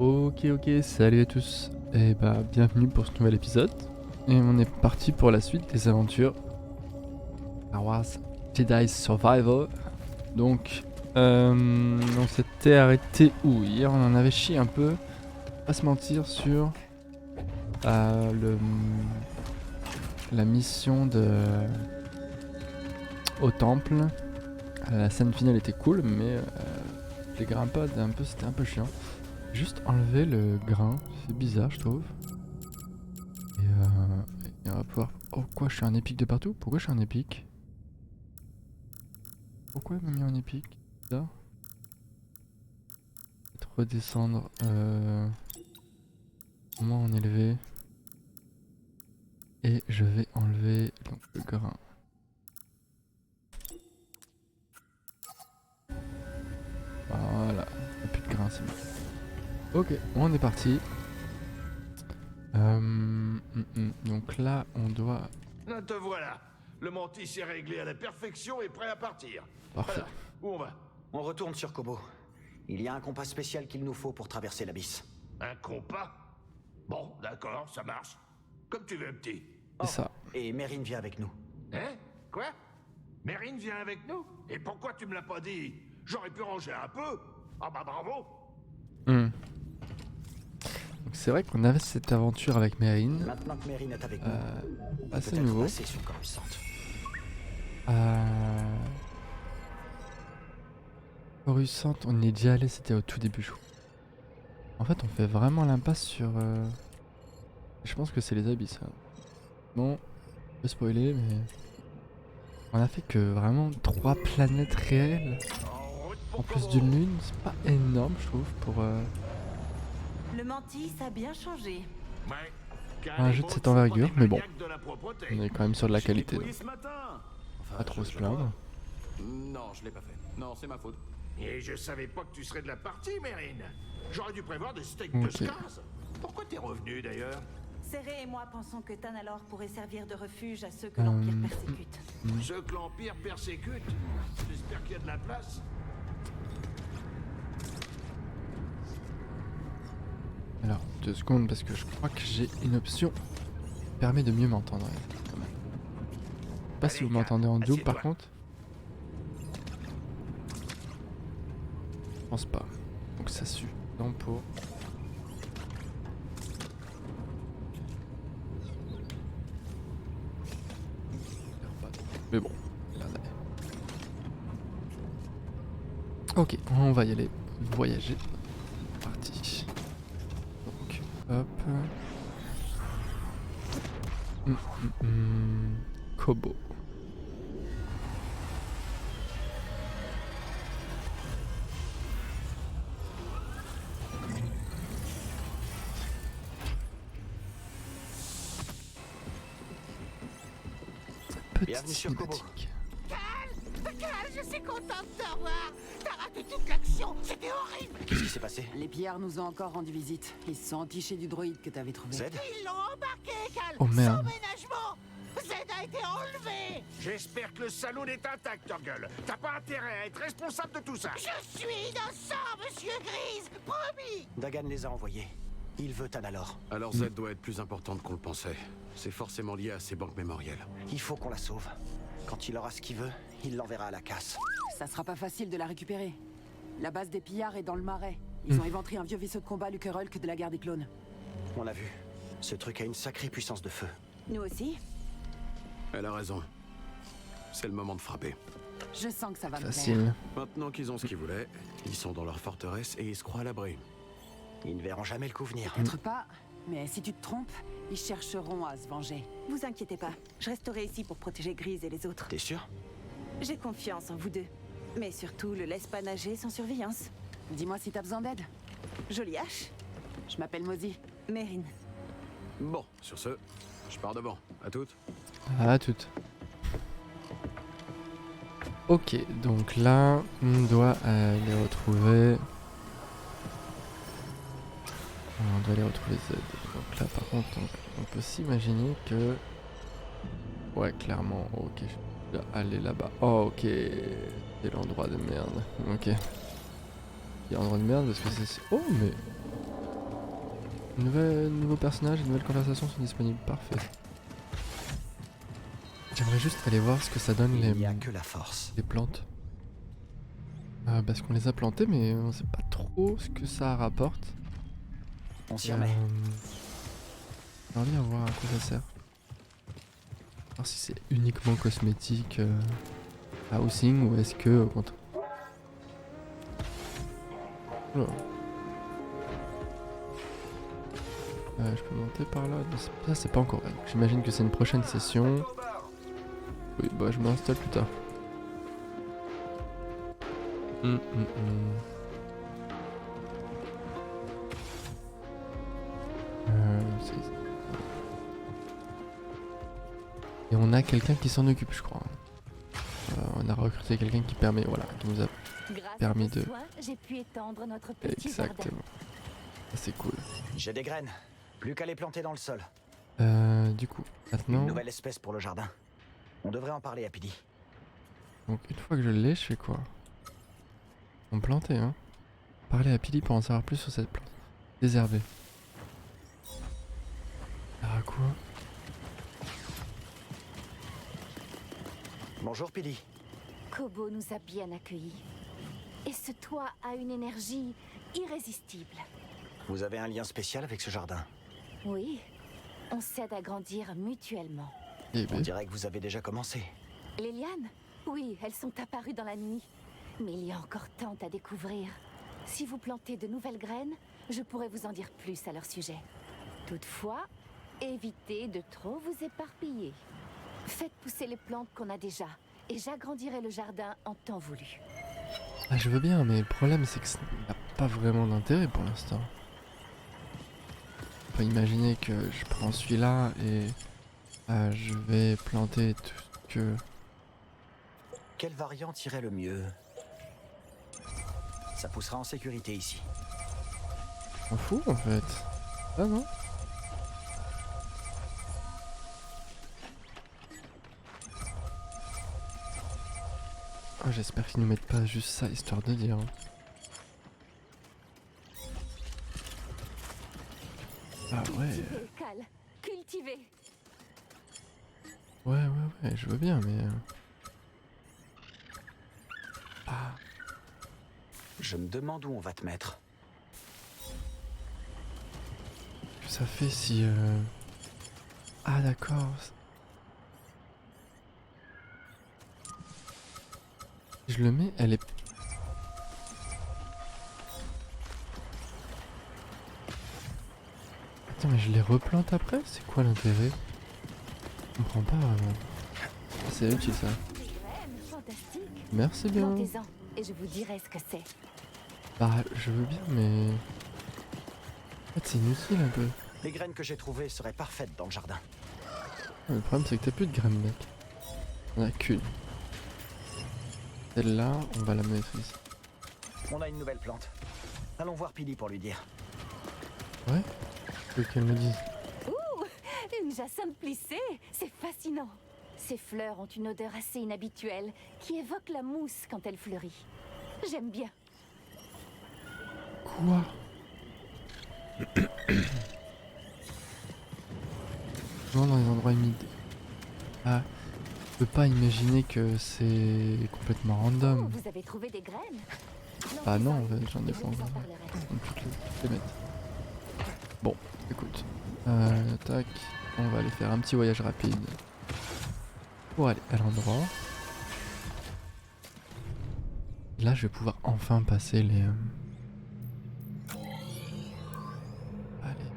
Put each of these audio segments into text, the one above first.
Ok, salut à tous et bienvenue pour ce nouvel épisode. Et on est parti pour la suite des aventures Star Wars Jedi Survival. Donc, on s'était arrêté où? Hier on en avait chié un peu, pas se mentir, sur la mission au temple. La scène finale était cool, mais les grimpades c'était un peu chiant. Juste enlever le grain, c'est bizarre je trouve. Et on va pouvoir... Oh quoi, je suis un épique de partout? Pourquoi je suis un épique? Pourquoi il m'a mis en épique? Là. Peut-être redescendre comment en élever. Et je vais enlever donc, le grain. Voilà, il n'y a plus de grain, c'est bon. Ok, on est parti. Donc là, on doit... Te voilà. Le mantis est réglé à la perfection et prêt à partir. Parfait. Voilà. Où on va? On retourne sur Kobo. Il y a un compas spécial qu'il nous faut pour traverser l'abysse. Un compas? Bon, d'accord, ça marche. Comme tu veux, petit. C'est ça. Et Meryn vient avec nous. Hein? Quoi? Meryn vient avec nous? Et pourquoi tu me l'as pas dit? J'aurais pu ranger un peu. Ah bah bravo. Donc c'est vrai qu'on avait cette aventure avec Meryn. Maintenant que Meryn est avec nous, on peut assez peut-être nouveau. passer sur Coruscant. Coruscant, on y est déjà allé, c'était au tout début. En fait, on fait vraiment l'impasse sur... Je pense que c'est les abysses. Hein. Bon, je peux spoiler, mais... On a fait que vraiment 3 planètes réelles. En plus d'une lune, c'est pas énorme, je trouve, pour... Le mantis a bien changé. un jeu de cette envergure, mais bon. On est quand même sur de la qualité. Donc. Pas trop se plaindre. Non, je l'ai pas fait. Non, c'est ma faute. Et je savais pas que tu serais de la partie, Meryn. J'aurais dû prévoir des steaks de Skars. Pourquoi t'es revenu d'ailleurs? Serré et moi pensons que Tanalor pourrait servir de refuge à ceux que l'Empire persécute. Ceux que l'Empire persécute? J'espère qu'il y a de la place. Alors, 2 secondes, parce que je crois que j'ai une option qui permet de mieux m'entendre. Quand même. Pas si vous m'entendez en double par contre. Je pense pas. Donc ça suffit pour... Mais bon, là, ok, on va y aller. Voyager. Parti. Donc, hop. Kobo. Bienvenue sur Kobo. Cal, je suis contente de te revoir. T'as raté toute l'action, c'était horrible. Qu'est-ce qui s'est passé? Les pillards nous ont encore rendu visite. Ils se sont entichés du droïde que t'avais trouvé. Z? Ils l'ont embarqué, Cal. Oh merde. Sans ménagement. Z a été enlevé. J'espère que le saloon est intact, Torgal. T'as pas intérêt à être responsable de tout ça. Je suis innocent, monsieur Grise. Promis. Dagan les a envoyés. Il veut Tanalor. Alors Z doit être plus importante qu'on le pensait. C'est forcément lié à ses banques mémorielles. Il faut qu'on la sauve. Quand il aura ce qu'il veut, il l'enverra à la casse. Ça sera pas facile de la récupérer. La base des pillards est dans le marais. Ils ont éventré un vieux vaisseau de combat Luckerolk de la guerre des clones. On l'a vu. Ce truc a une sacrée puissance de feu. Nous aussi. Elle a raison. C'est le moment de frapper. Je sens que ça va me plaire. Facile. Maintenant qu'ils ont ce qu'ils voulaient, ils sont dans leur forteresse et ils se croient à l'abri. Ils ne verront jamais le coup venir. Peut-être pas, mais si tu te trompes, ils chercheront à se venger. Vous inquiétez pas, je resterai ici pour protéger Grise et les autres. T'es sûr? J'ai confiance en vous deux. Mais surtout, le laisse pas nager sans surveillance. Dis-moi si t'as besoin d'aide. Jolie hache. Je m'appelle Mozi. Meryn. Bon, sur ce, je pars devant. À toutes. À toutes. Ok, donc là, on doit les retrouver. On doit les retrouver Z. Donc là, par contre, on peut s'imaginer que... Ouais, clairement, ok. Je dois aller là-bas. Oh, ok. C'est l'endroit de merde. Ok. Il y a l'endroit de merde parce que c'est... Oh, mais... Nouveau personnage et nouvelles conversations sont disponibles. Parfait. J'aimerais juste aller voir ce que ça donne Il n'y a que la force. les plantes. Parce qu'on les a plantées mais on sait pas trop ce que ça rapporte. On s'y remet. J'ai envie de voir à quoi ça sert. Voir si c'est uniquement cosmétique, housing ou est-ce que au contraire. Oula. Je peux monter par là. Non, ça c'est pas encore. J'imagine que c'est une prochaine session. Oui, bah je m'installe plus tard. C'est- Et on a quelqu'un qui s'en occupe, je crois. On a recruté quelqu'un qui permet, voilà, qui nous a Grâce permis à vos de. soins, j'ai pu étendre notre petit jardin. Exactement. Ça, c'est cool. J'ai des graines. Plus qu'à les planter dans le sol. Du coup, Une maintenant, nouvelle espèce pour le jardin. On devrait en parler à Pili. donc une fois que je l'ai, je fais quoi? On plantait, hein. Parler à Pili pour en savoir plus sur cette plante. Désherber. Ah quoi? Bonjour Pili. Kobo nous a bien accueillis. Et ce toit a une énergie irrésistible. Vous avez un lien spécial avec ce jardin. Oui, on s'aide à grandir mutuellement. Eh On ben, dirait que vous avez déjà commencé. Les lianes? Oui, elles sont apparues dans la nuit. Mais il y a encore tant à découvrir. Si vous plantez de nouvelles graines, je pourrais vous en dire plus à leur sujet. Toutefois, évitez de trop vous éparpiller. Faites pousser les plantes qu'on a déjà, et j'agrandirai le jardin en temps voulu. ah, je veux bien, mais le problème c'est que ça n'a pas vraiment d'intérêt pour l'instant. On peut imaginer que je prends celui-là et je vais planter tout ce que. Quelle variante irait le mieux? Ça poussera en sécurité ici. On fout en fait. Ah non? Oh, j'espère qu'ils nous mettent pas juste ça histoire de dire. Hein. Ah ouais. Cultivez, Cal, cultivez. Ouais, je veux bien, mais. Ah, Je me demande où on va te mettre. que ça fait si. Ah d'accord. Je le mets, elle est. Attends, mais je les replante après? C'est quoi l'intérêt? Je comprends pas vraiment. C'est utile ça. Des graines, fantastique. Merci bien. Plantez-en, et je vous dirai ce que c'est. Bah, je veux bien, mais. En fait, c'est inutile un peu. Les graines que j'ai trouvées seraient parfaites dans le jardin. Le problème, c'est que t'as plus de graines, mec. On a qu'une. Celle-là, on va la mettre ici. On a une nouvelle plante. Allons voir Pili pour lui dire. Ouais? Faut qu'elle me dise. Une jacinthe plissée, c'est fascinant. Ces fleurs ont une odeur assez inhabituelle qui évoque la mousse quand elle fleurit. J'aime bien. Quoi? Non, dans les endroits humides. Ah, je peux pas imaginer que c'est complètement Oh, random. vous avez trouvé des graines? Ah non, en désolé, fait, j'en ai je pas vous en encore. parlerai. On peut toutes les mettre. Bon, écoute. Tac, on va aller faire un petit voyage rapide. Pour aller à l'endroit. Là, je vais pouvoir enfin passer les... Allez.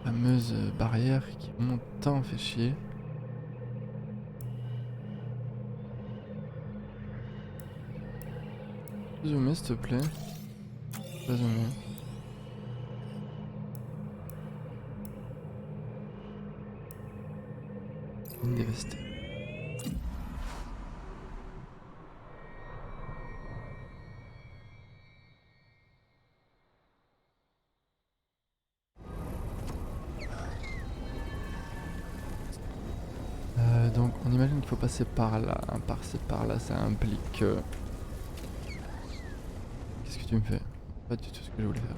Fameuses barrières qui m'ont tant fait chier. Zoomer s'il te plaît. Pas zoomer. Une dévastée. Donc on imagine qu'il faut passer par là. Passer par là, ça implique... Qu'est-ce que tu me fais? Pas du tout ce que je voulais faire.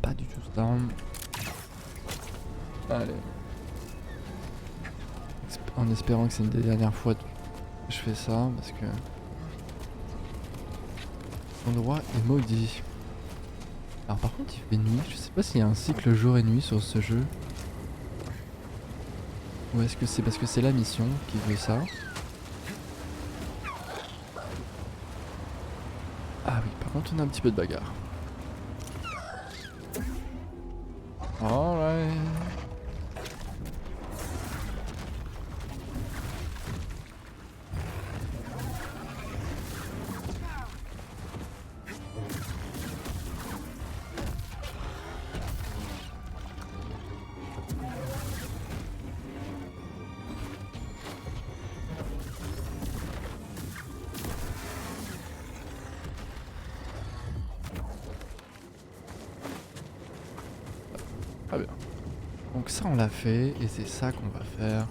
pas du tout ça. Allez. En espérant que c'est une des dernières fois que je fais ça, parce que l'endroit est maudit. Alors par contre il fait nuit, je sais pas s'il y a un cycle jour et nuit sur ce jeu. Ou est-ce que c'est parce que c'est la mission qui veut ça? Ah oui, par contre on a un petit peu de bagarre. Alright. Très bien. Donc ça on l'a fait et c'est ça qu'on va faire.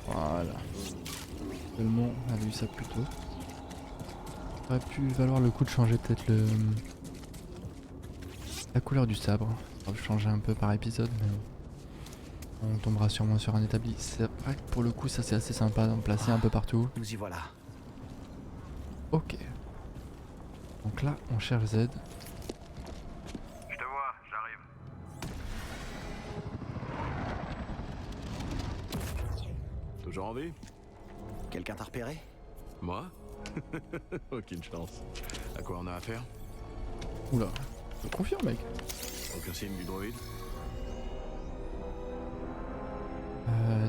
Voilà. Seulement on a vu ça plus tôt. Ça aurait pu valoir le coup de changer peut-être la couleur du sabre. Ça va changer un peu par épisode mais on tombera sûrement sur un établi. C'est vrai que pour le coup ça c'est assez sympa d'en placer un peu partout. Nous y voilà. Ok. Donc là on cherche Z. Je te vois, j'arrive. Toujours en vie? Quelqu'un t'a repéré? Moi? Aucune chance. À quoi on a affaire? Oula. Je te confirme mec. Aucun signe du droïde?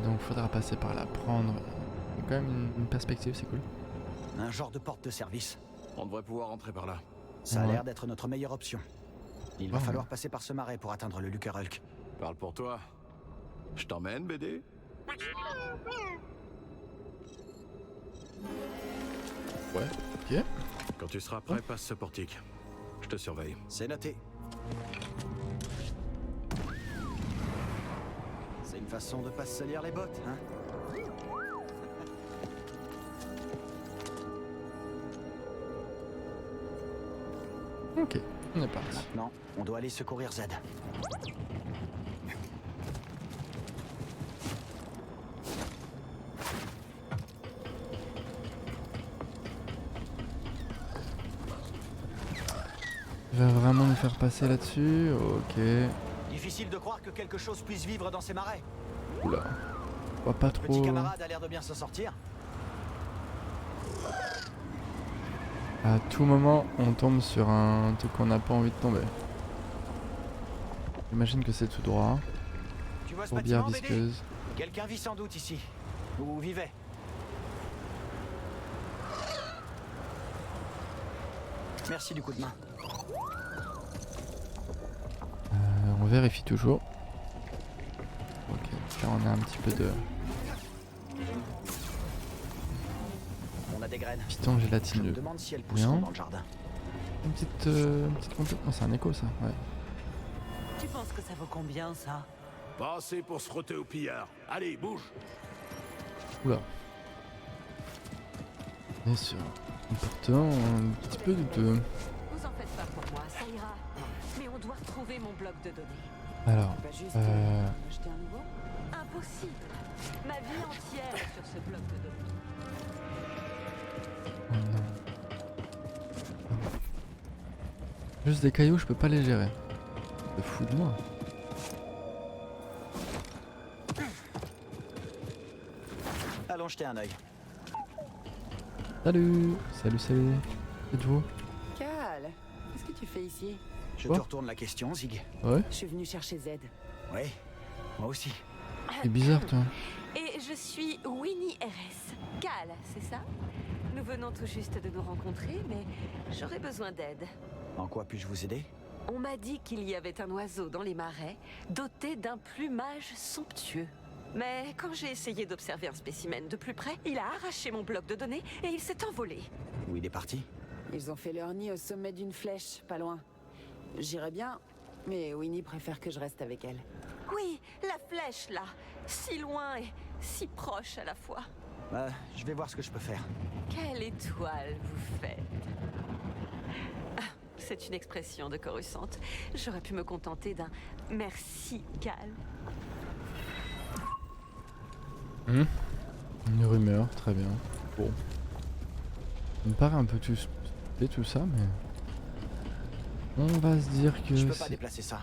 Donc faudra passer par là, prendre. Il y a quand même une perspective, c'est cool. Un genre de porte de service. On devrait pouvoir entrer par là. Ça a Ouais. l'air d'être notre meilleure option. Il va Ouais. falloir passer par ce marais pour atteindre le Lucrehulk. Parle pour toi. Je t'emmène, BD? Ouais, ok. Quand tu seras prêt, passe ce portique. Je te surveille. C'est noté. C'est une façon de pas se salir les bottes, hein? Ok, on est parti. Maintenant, on doit aller secourir Z. Il va vraiment nous faire passer là-dessus. Ok. Difficile de croire que quelque chose puisse vivre dans ces marais. Oula. On voit pas Petit trop. camarade a l'air de bien s'en sortir. À tout moment, on tombe sur un truc qu'on n'a pas envie de tomber. J'imagine que c'est tout droit. Tu vois ce Tourbière bâtiment, BD? visqueuse. Quelqu'un vit sans doute ici. Ou vivait. Merci du coup de main. On vérifie toujours. Ok, là on a un petit peu de On a des graines. piston Je me gélatineux. demande si elles pousseront Bien. dans le jardin. Une petite complète. Oh, c'est un écho ça, ouais. Tu penses que ça vaut combien, ça? Pas assez pour se frotter au pillard. Allez, bouge. Oula. Bien sûr. Important, un petit peu douteux. Vous en faites pas pour moi, ça ira. Mais on doit retrouver mon bloc de données. Alors, Pas juste acheter un nouveau? Impossible. Ma vie entière sur ce bloc de données. oh non. Oh non. Juste des cailloux, je peux pas les gérer. C'est fou de moi. Allons jeter un œil. Salut. Salut, salut. Faites-vous? Cal, qu'est-ce que tu fais ici? Je Oh. te retourne la question, Zig. Ouais. Je suis venu chercher Z. Oui, moi aussi. C'est bizarre, toi. Et je suis Winnie RS. Cal, c'est ça? Nous venons tout juste de nous rencontrer, mais j'aurais besoin d'aide. En quoi puis-je vous aider? On m'a dit qu'il y avait un oiseau dans les marais, doté d'un plumage somptueux. Mais quand j'ai essayé d'observer un spécimen de plus près, il a arraché mon bloc de données et il s'est envolé. Où il est parti? Ils ont fait leur nid au sommet d'une flèche, pas loin. J'irais bien, mais Winnie préfère que je reste avec elle. Oui, la flèche là, si loin et si proche à la fois. Je vais voir ce que je peux faire. Quelle étoile vous faites? Ah, C'est une expression de Coruscant. J'aurais pu me contenter d'un merci, Cal. Une rumeur, très bien. Bon. Ça me paraît un peu tout ça, mais... On va se dire que... Je peux pas déplacer ça.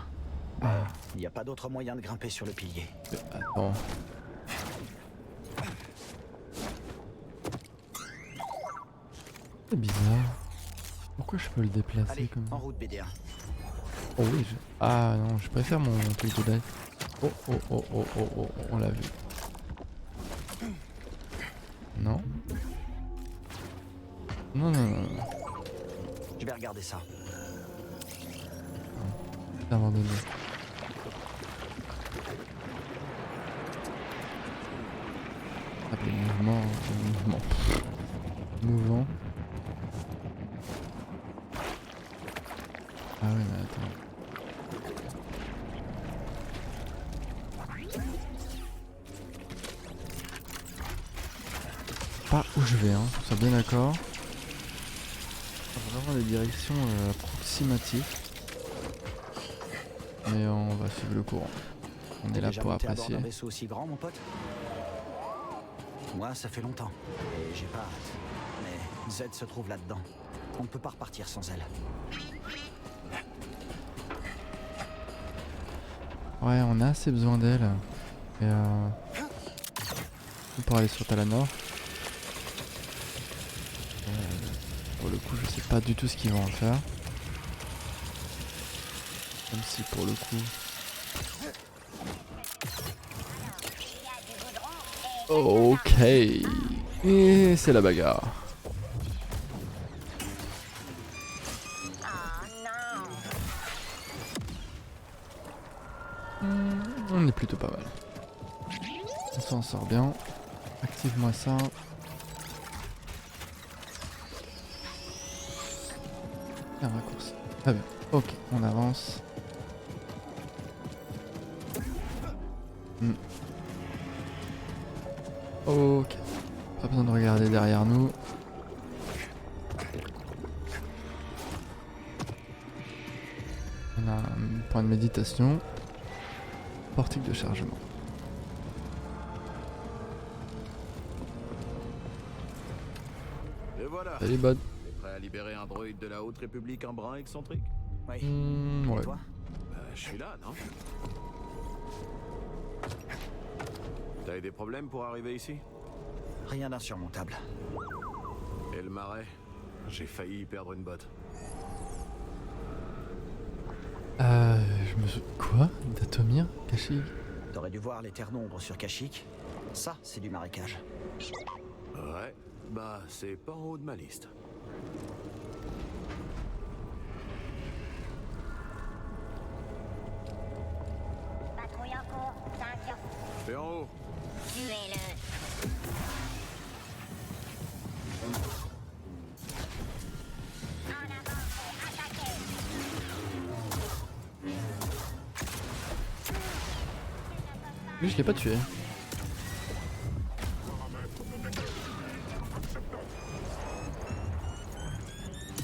Ah, Il n'y a pas d'autre moyen de grimper sur le pilier. attends. C'est bizarre. Pourquoi je peux le déplacer Allez, comme ça? en route, BD1. Oh oui, ah non, je préfère mon truc de die. Oh, on l'a vu. Non. Non. Je vais regarder ça. C'est abandonné. Appelez mouvement. Mouvant. Ah oui, mais attends. Pas où je vais, hein, on soit bien d'accord. Vraiment des directions approximatives. Mais on va suivre le courant. On est là Déjà pour monté à bord apprécier. d'un vaisseau aussi grand, mon pote? Moi, ça fait longtemps. Et j'ai pas hâte. Mais Z se trouve là-dedans. On ne peut pas repartir sans elle. Ouais, on a assez besoin d'elle. Et pour aller sur Talanor. Pour le coup, je sais pas du tout ce qu'ils vont en faire. Même si pour le coup... Ok. Et c'est la bagarre. On est plutôt pas mal. On s'en sort bien. Active-moi ça. Un raccourci. Très bien. Ok, on avance. Ok. Pas besoin de regarder derrière nous. On a un point de méditation. Portique de chargement. Et voilà. Salut bud. T'es prêt à libérer un droïde de la Haute République en brin excentrique? Oui. Ouais. Et toi? Je suis là, non? T'as eu des problèmes pour arriver ici? Rien d'insurmontable. Et le marais? J'ai failli y perdre une botte. Je me souviens... Quoi? Datomir? Kashyyyk? T'aurais dû voir les terres nombres sur Kashyyyk. Ça, c'est du marécage. Ouais, bah c'est pas en haut de ma liste. Patrouille en cours, 5 sur... C'est en haut. Tuez-le. En avant, attaquez. Lui, je l'ai pas tué.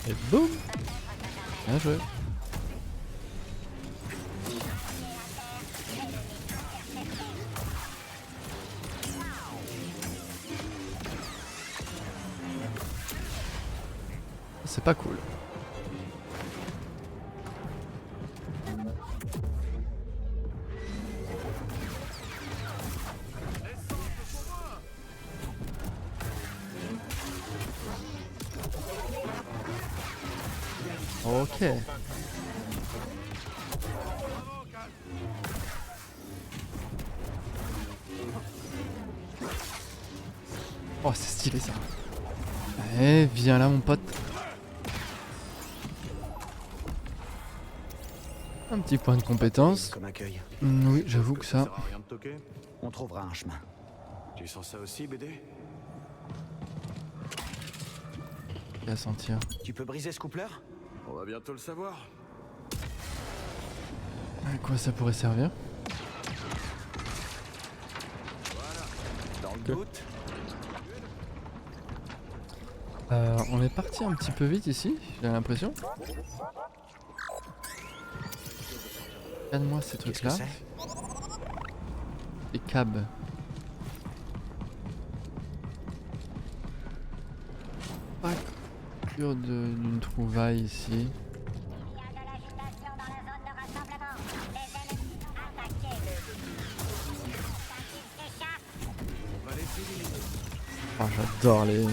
Et boum! Bien joué. C'est pas cool. Ok. Oh, c'est stylé ça. Eh, viens là mon pote. Un petit point de compétence. Comme accueil. Oui, j'avoue que ça. sert à rien de toquer. On trouvera un chemin. Tu sens ça aussi, BD? À sentir. Tu peux briser ce coupler? On va bientôt le savoir. À quoi ça pourrait servir? Dans le doute. On est parti un petit peu vite ici, j'ai l'impression. Regarde-moi ces Qu'est-ce que trucs-là. c'est? Les cabs. Pas sûr d'une trouvaille ici. Il y a de l'agitation dans la zone de rassemblement. Les ennemis attaqués. Quand ils s'échappent, Ah, j'adore les.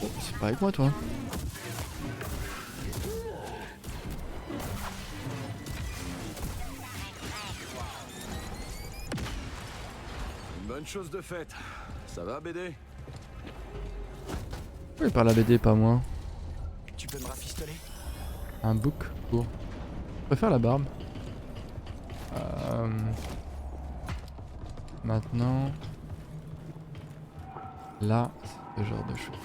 Oh, c'est pas avec moi toi. Une bonne chose de faite. Ça va, BD? Oui, par la BD, pas moi. Tu peux me rafistoler? Un book court. Je préfère la barbe. Maintenant. Là, c'est ce genre de choses.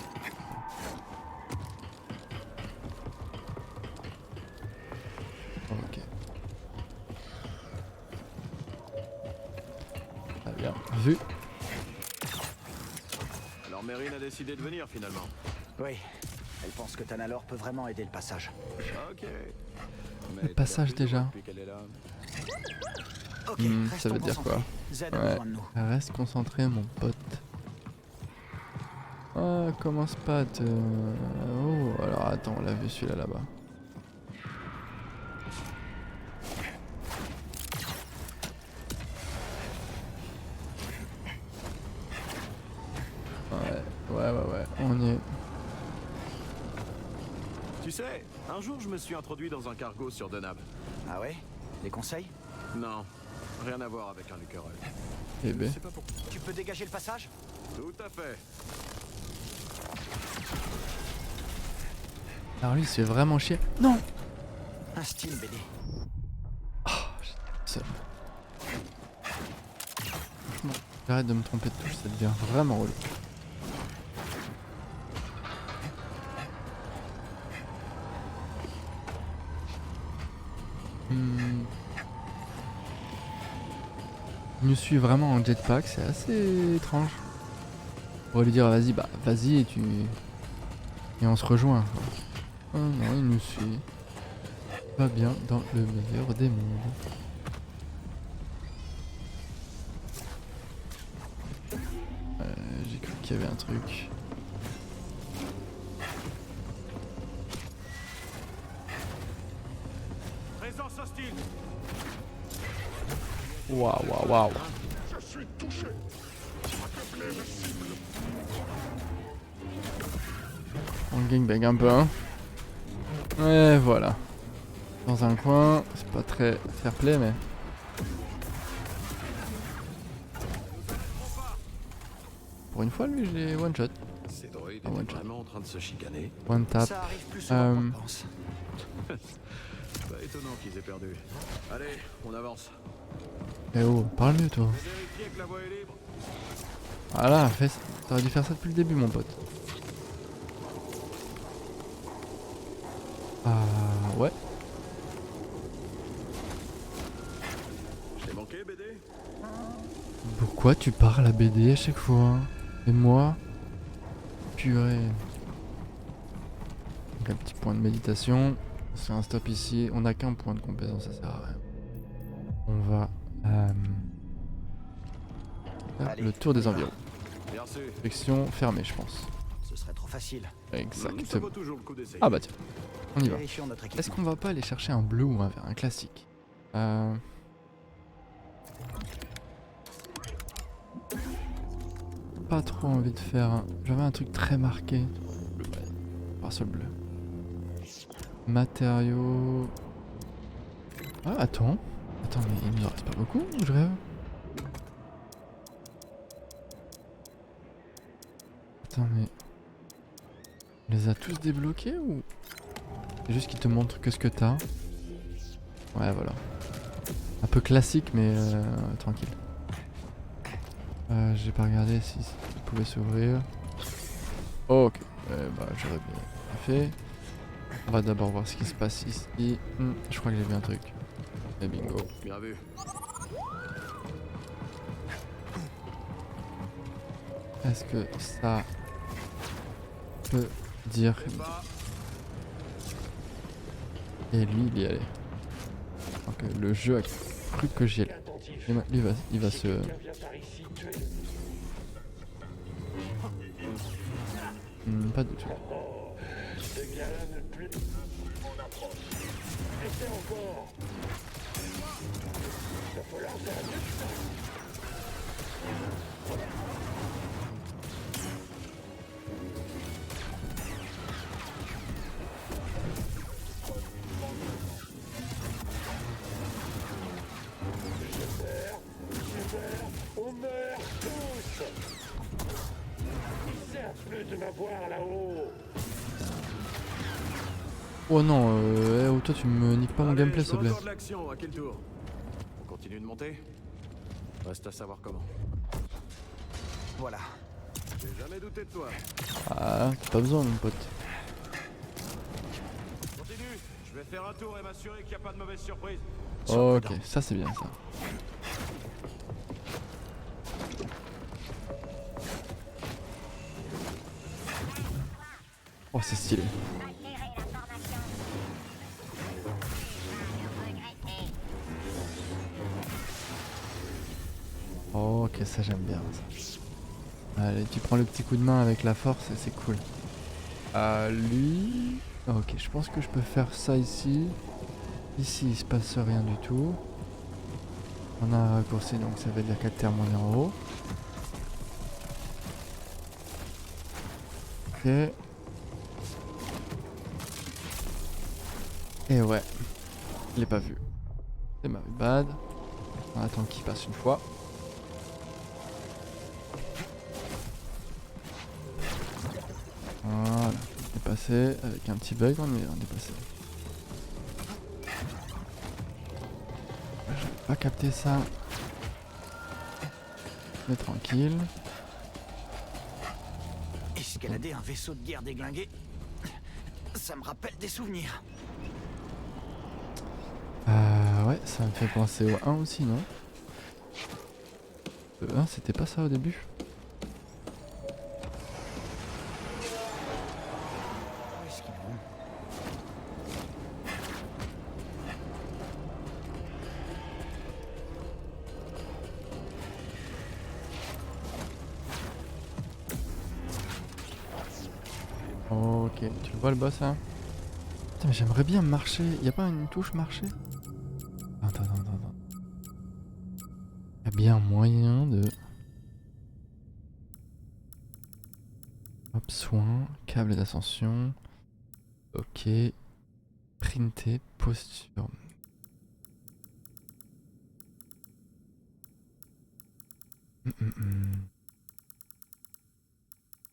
Ok. Très bien. Vu. Alors Mérine a décidé de venir finalement. Oui. Elle pense que Tanalor peut vraiment aider le passage. Ok. Mais Le passage t'as l'air déjà. plus depuis qu'elle est là. Ok, Ça veut dire quoi? Z a Ouais. besoin de nous. Reste concentré, mon pote. Ah, commence pas à te... Oh, alors attends, on l'a vu celui-là là-bas. Ouais, on y est. Tu sais, un jour je me suis introduit dans un cargo sur Denab. Ah ouais? Des conseils? Non, rien à voir avec un Lucerol. Eh ben. C'est pas pour... Tu peux dégager le passage? Tout à fait. Alors lui, c'est vraiment chier. Non! Un Steam BD. Seul. Franchement, j'arrête de me tromper de touche, ça devient vraiment relou. Il nous suit vraiment en jetpack, c'est assez étrange. On pourrait lui dire vas-y, bah vas-y et tu... Et on se rejoint. Quoi. Oh non, il nous suit. Pas bien dans le meilleur des mondes. J'ai cru qu'il y avait un truc. Présence hostile. Waouh. On gangbang un peu, hein. Et voilà. Dans un coin, c'est pas très fair play, mais... Pour une fois, lui, je l'ai one shot. Ces droïdes Ah, one étaient shot. vraiment en train de se chicaner. One tap. Ça arrive plus souvent qu'on Euh, le pense. Pas étonnant qu'ils aient perdu. Allez, on avance. Eh oh, parle mieux, toi. Vérifiez que la voie est libre. Voilà, t'aurais dû faire ça depuis le début, mon pote. Ah, ouais. Je t'ai manqué, BD? Pourquoi tu parles à BD à chaque fois? Et moi? Purée. Donc un petit point de méditation. C'est un stop ici. On n'a qu'un point de compétence, ça sert à rien. On va faire Allez, le tour des environs. Merci. Section fermée, je pense. Ce serait trop facile. Ça Exactement. vaut toujours le coup d'essayer. Ah bah tiens, on y va. Vérifions notre équipement. Est-ce qu'on va pas aller chercher un bleu ou un vert, un classique? Pas trop envie de faire un... J'avais un truc très marqué. Parasol bleu. Matériaux... Ah attends. Attends mais il nous en reste pas beaucoup ou je rêve? Attends mais... On les a tous débloqués ou... C'est juste qu'il te montre que ce que t'as. Ouais voilà. Un peu classique mais tranquille. J'ai pas regardé si ça pouvait s'ouvrir. Oh, ok, bah j'aurais bien fait. On va d'abord voir ce qui se passe ici. Je crois que j'ai vu un truc. Et bingo. Bien vu. Est-ce que ça peut dire... Et lui, il y allait. Donc le jeu a cru que j'y allais. Lui, il va se... pas du tout. On meurt tous. Ils servent plus de m'avoir là-haut. Oh non, toi tu me niques pas mon Allez, gameplay je s'il te veux plaît. encore de l'action, à quel tour? On continue de monter? Reste à savoir comment. Voilà. J'ai jamais douté de toi. Ah, t'as pas besoin mon pote. Continue, je vais faire un tour et m'assurer qu'il n'y a pas de mauvaise surprise. Ok, ça c'est bien ça. Oh c'est stylé. Attirez la formation. Oh, ok, ça j'aime bien ça. Allez, tu prends le petit coup de main avec la force et c'est cool. Lui... Ok, je pense que je peux faire ça ici. Ici il se passe rien du tout. On a un raccourci donc ça veut dire qu'à terme on est en haut. Ok. Et ouais, je l'ai pas vu. C'est ma bad. On attend qu'il passe une fois. Voilà, on est passé avec un petit bug, on est passé. J'ai pas capté ça. Mais tranquille. Escalader un vaisseau de guerre déglingué, ça me rappelle des souvenirs. Ouais, ça me fait penser au 1 aussi, non? Le 1, c'était pas ça au début? Où est-ce qu'ils vont? Ok, tu le vois le boss là? Putain mais j'aimerais bien marcher, y a pas une touche marcher? Attends. Y a bien moyen de... Hop, soin, câble d'ascension. Ok. Printer, posture.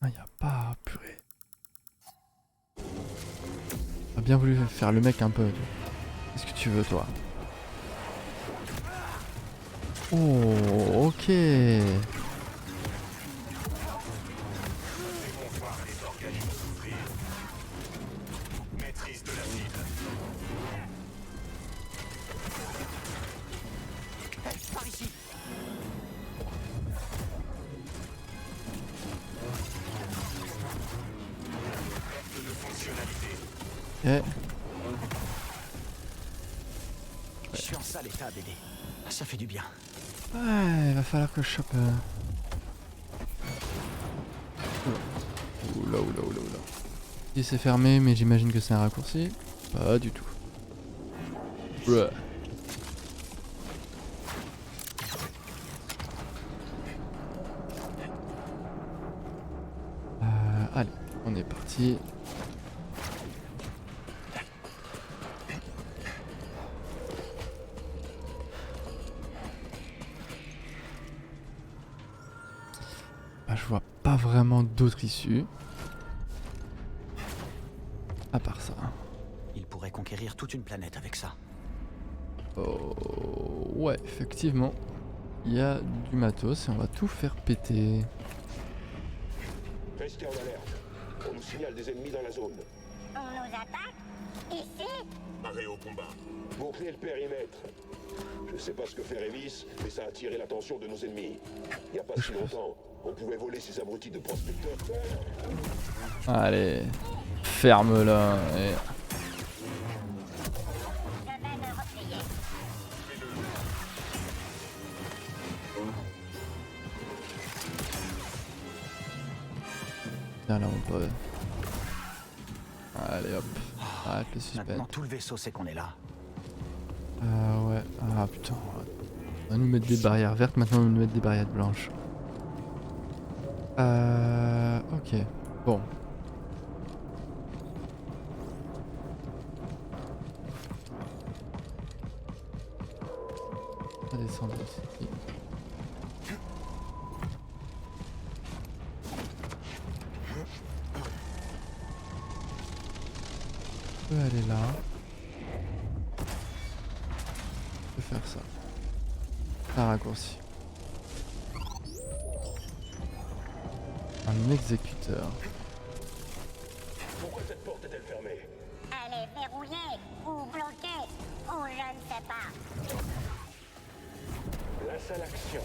Ah y a pas, purée. J'ai bien voulu faire le mec un peu. Qu'est-ce que tu veux toi? Oh, ok. Maîtrise de la cible. Par ici. Eh. Je suis en sale état, BD. Ça fait du bien. Ouais, il va falloir que je chope. Oula. Si c'est fermé, mais j'imagine que c'est un raccourci. Pas du tout. Ouais. Allez, on est parti. Je vois pas vraiment d'autres issues. À part ça. Il pourrait conquérir toute une planète avec ça. Oh, ouais, effectivement. Il y a du matos et on va tout faire péter. Restez en alerte. On nous signale des ennemis dans la zone. On nous attaque? Ici? Arrêt au combat. Bouclez le périmètre. Je sais pas ce que fait Révis, mais ça a attiré l'attention de nos ennemis. Il y a pas si longtemps, on pouvait voler ces abrutis de prospecteurs. Allez, ferme-la. Et... Viens là, mon pote. Allez hop, arrête le suspense. Maintenant, tout le vaisseau sait qu'on est là. Ouais, ah putain. On va nous mettre des barrières vertes, maintenant on va nous mettre des barrières blanches. Ok, bon. On va descendre ici. On peut aller là. On peut faire ça. Un raccourci. Un exécuteur. Pourquoi cette porte est-elle fermée? Elle est verrouillée, ou bloquée, ou je ne sais pas. La salle action.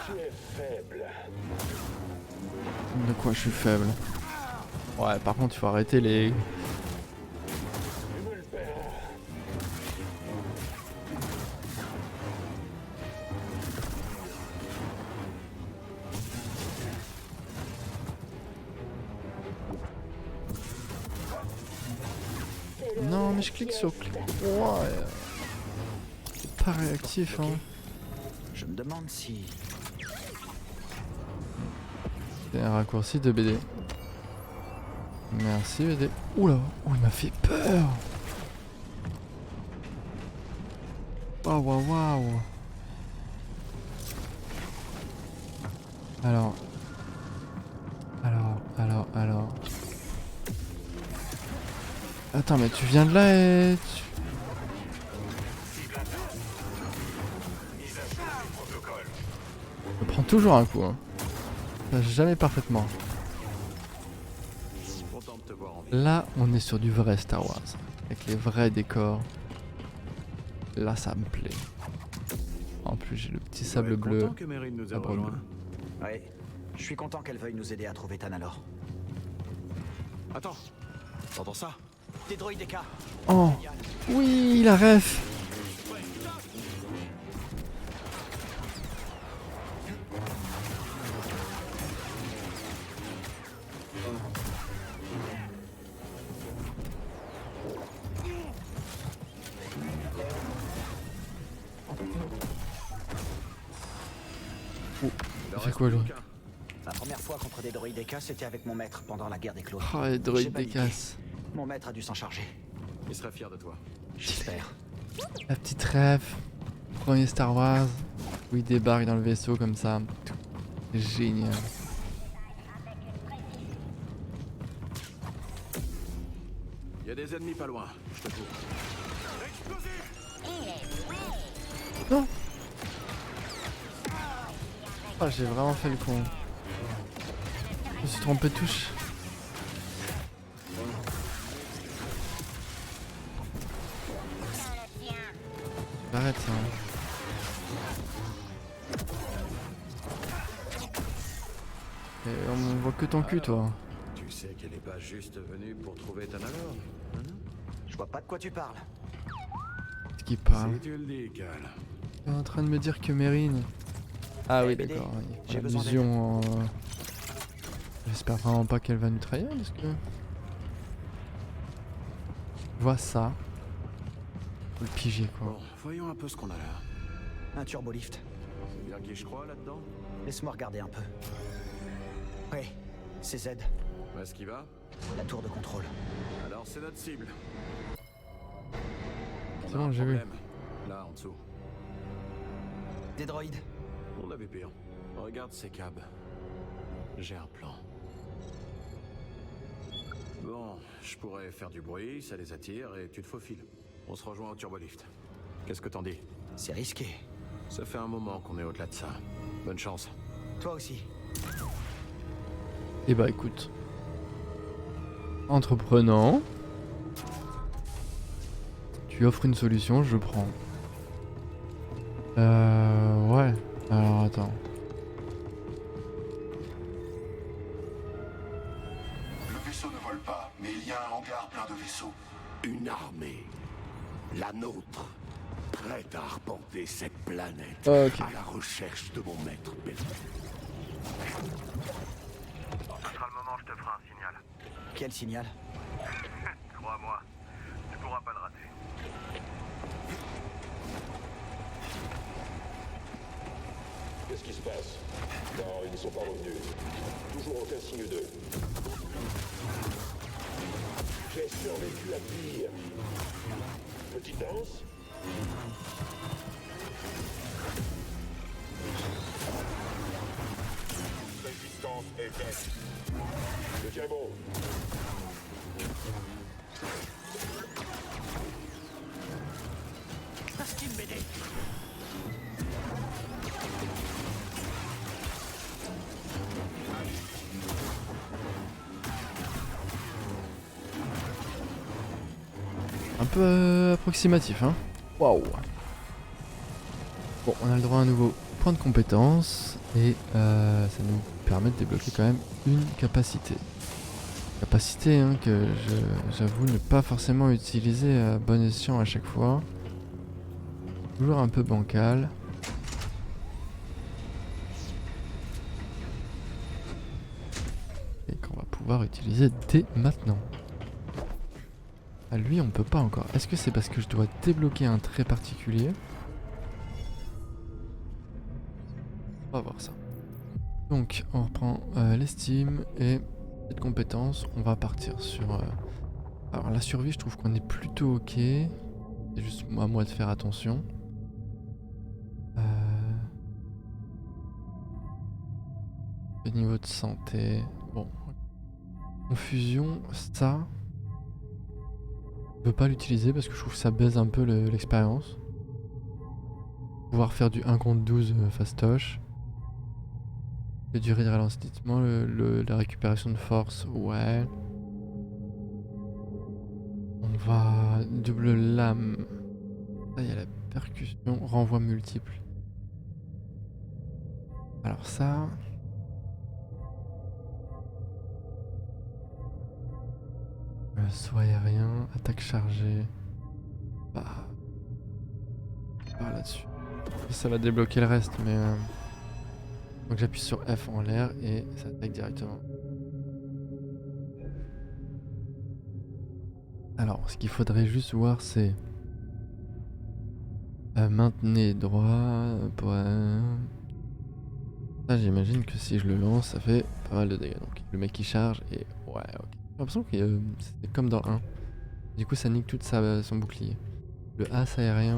Tu es faible. De quoi je suis faible? Ouais, par contre, il faut arrêter les... Tu me le paieras. Non, mais je clique sur clic. Ouais. C'est pas réactif, hein. Je me demande si... C'est un raccourci de BD. Merci BD. Oula, oh, il m'a fait peur. Waouh, waouh, waouh. Alors. Attends, mais tu viens de là et tu... Je prends toujours un coup, hein. Ça passe jamais parfaitement. Content de te voir en vie. Là, on est sur du vrai Star Wars. Avec les vrais décors. Là, ça me plaît. En plus, j'ai le petit sable bleu. Content que Meryn nous ait Sabre rejoint. bleu. Ouais, je suis content qu'elle veuille nous aider à trouver Tanalor. Attends, t'entends ça? Des droïdes DK. Oh, oui, la ref. Il fait quoi lui? La première fois contre des droïdes DK, c'était avec mon maître pendant la guerre des clones. Oh, les J'ai droïdes paniqué. décassent. Mon maître a dû s'en charger. Il serait fier de toi. J'espère. La petite rêve. Premier Star Wars. Où il débarque dans le vaisseau comme ça. Génial. Il y a des ennemis pas loin, je te cours. Non. Oh, j'ai vraiment fait le con. Je me suis trompé de touche. Arrête ça. Et on voit que ton cul, toi. Tu sais qu'elle est pas juste venue pour trouver Tanalor, hein? Je vois pas de quoi tu parles. Ce qui parle. Si tu le dis, Cal. Il est en train de me dire que Meryn. Ah oui, BD, d'accord. j'ai La besoin vision. J'espère vraiment pas qu'elle va nous trahir parce que. Je vois ça. Faut le piger quoi. Bon, voyons un peu ce qu'on a là. Un turbolift. C'est bien qui je crois là-dedans? Laisse-moi regarder un peu. Oui, c'est Z, Où est-ce qu'il va? la tour de contrôle. Alors c'est notre cible. On C'est a bon, un j'ai vu. problème. Là, en dessous. Des droïdes. On a vu pire. Regarde ces câbles. J'ai un plan. Bon, je pourrais faire du bruit, ça les attire et tu te faufiles. On se rejoint au turbolift. Qu'est-ce que t'en dis? C'est risqué. Ça fait un moment qu'on est au-delà de ça. Bonne chance. Toi aussi. Et bah écoute. Entreprenant. Tu offres une solution, je prends. Ouais. Alors attends. Le vaisseau ne vole pas, mais il y a un hangar plein de vaisseaux. Une armée. La nôtre. Prête à arpenter cette planète. Ok. À la recherche de mon maître perdu. Ce sera le moment, je te ferai un signal. Quel signal? Crois-moi, tu pourras pas le rater. Qu'est-ce qui se passe? Non, ils ne sont pas revenus. Toujours aucun signe d'eux. J'ai survécu à pire. Petite danse? Résistance est faite. Je tiens bon. Parce qu'il m'aidait. Un peu approximatif, hein. Waouh. Bon, on a le droit à un nouveau point de compétence et ça nous permet de débloquer quand même une capacité. Capacité hein, que j'avoue ne pas forcément utiliser à bon escient à chaque fois. Toujours un peu bancal. Et qu'on va pouvoir utiliser dès maintenant. Ah, lui on peut pas encore. Est-ce que c'est parce que je dois débloquer un trait particulier? On va voir ça. Donc on reprend l'estime et cette compétence. On va partir sur... Alors la survie je trouve qu'on est plutôt ok. C'est juste à moi de faire attention. Le niveau de santé... Bon. Confusion, ça... Je veux pas l'utiliser parce que je trouve que ça baise un peu l'expérience. Pouvoir faire du 1 contre 12 fastoche. La durée de ralentissement, la récupération de force, ouais. On va... double lame. Là il y a la percussion, renvoi multiple. Alors ça... Saut aérien, attaque chargée. Bah là-dessus. Ça va débloquer le reste, mais... Donc j'appuie sur F en l'air et ça attaque directement. Alors, ce qu'il faudrait juste voir, c'est... maintenez droit... Pour, ça, j'imagine que si je le lance, ça fait pas mal de dégâts. Donc le mec qui charge et... Ouais, ok. J'ai l'impression que c'est comme dans le 1. Du coup ça nique tout son bouclier. Le as aérien.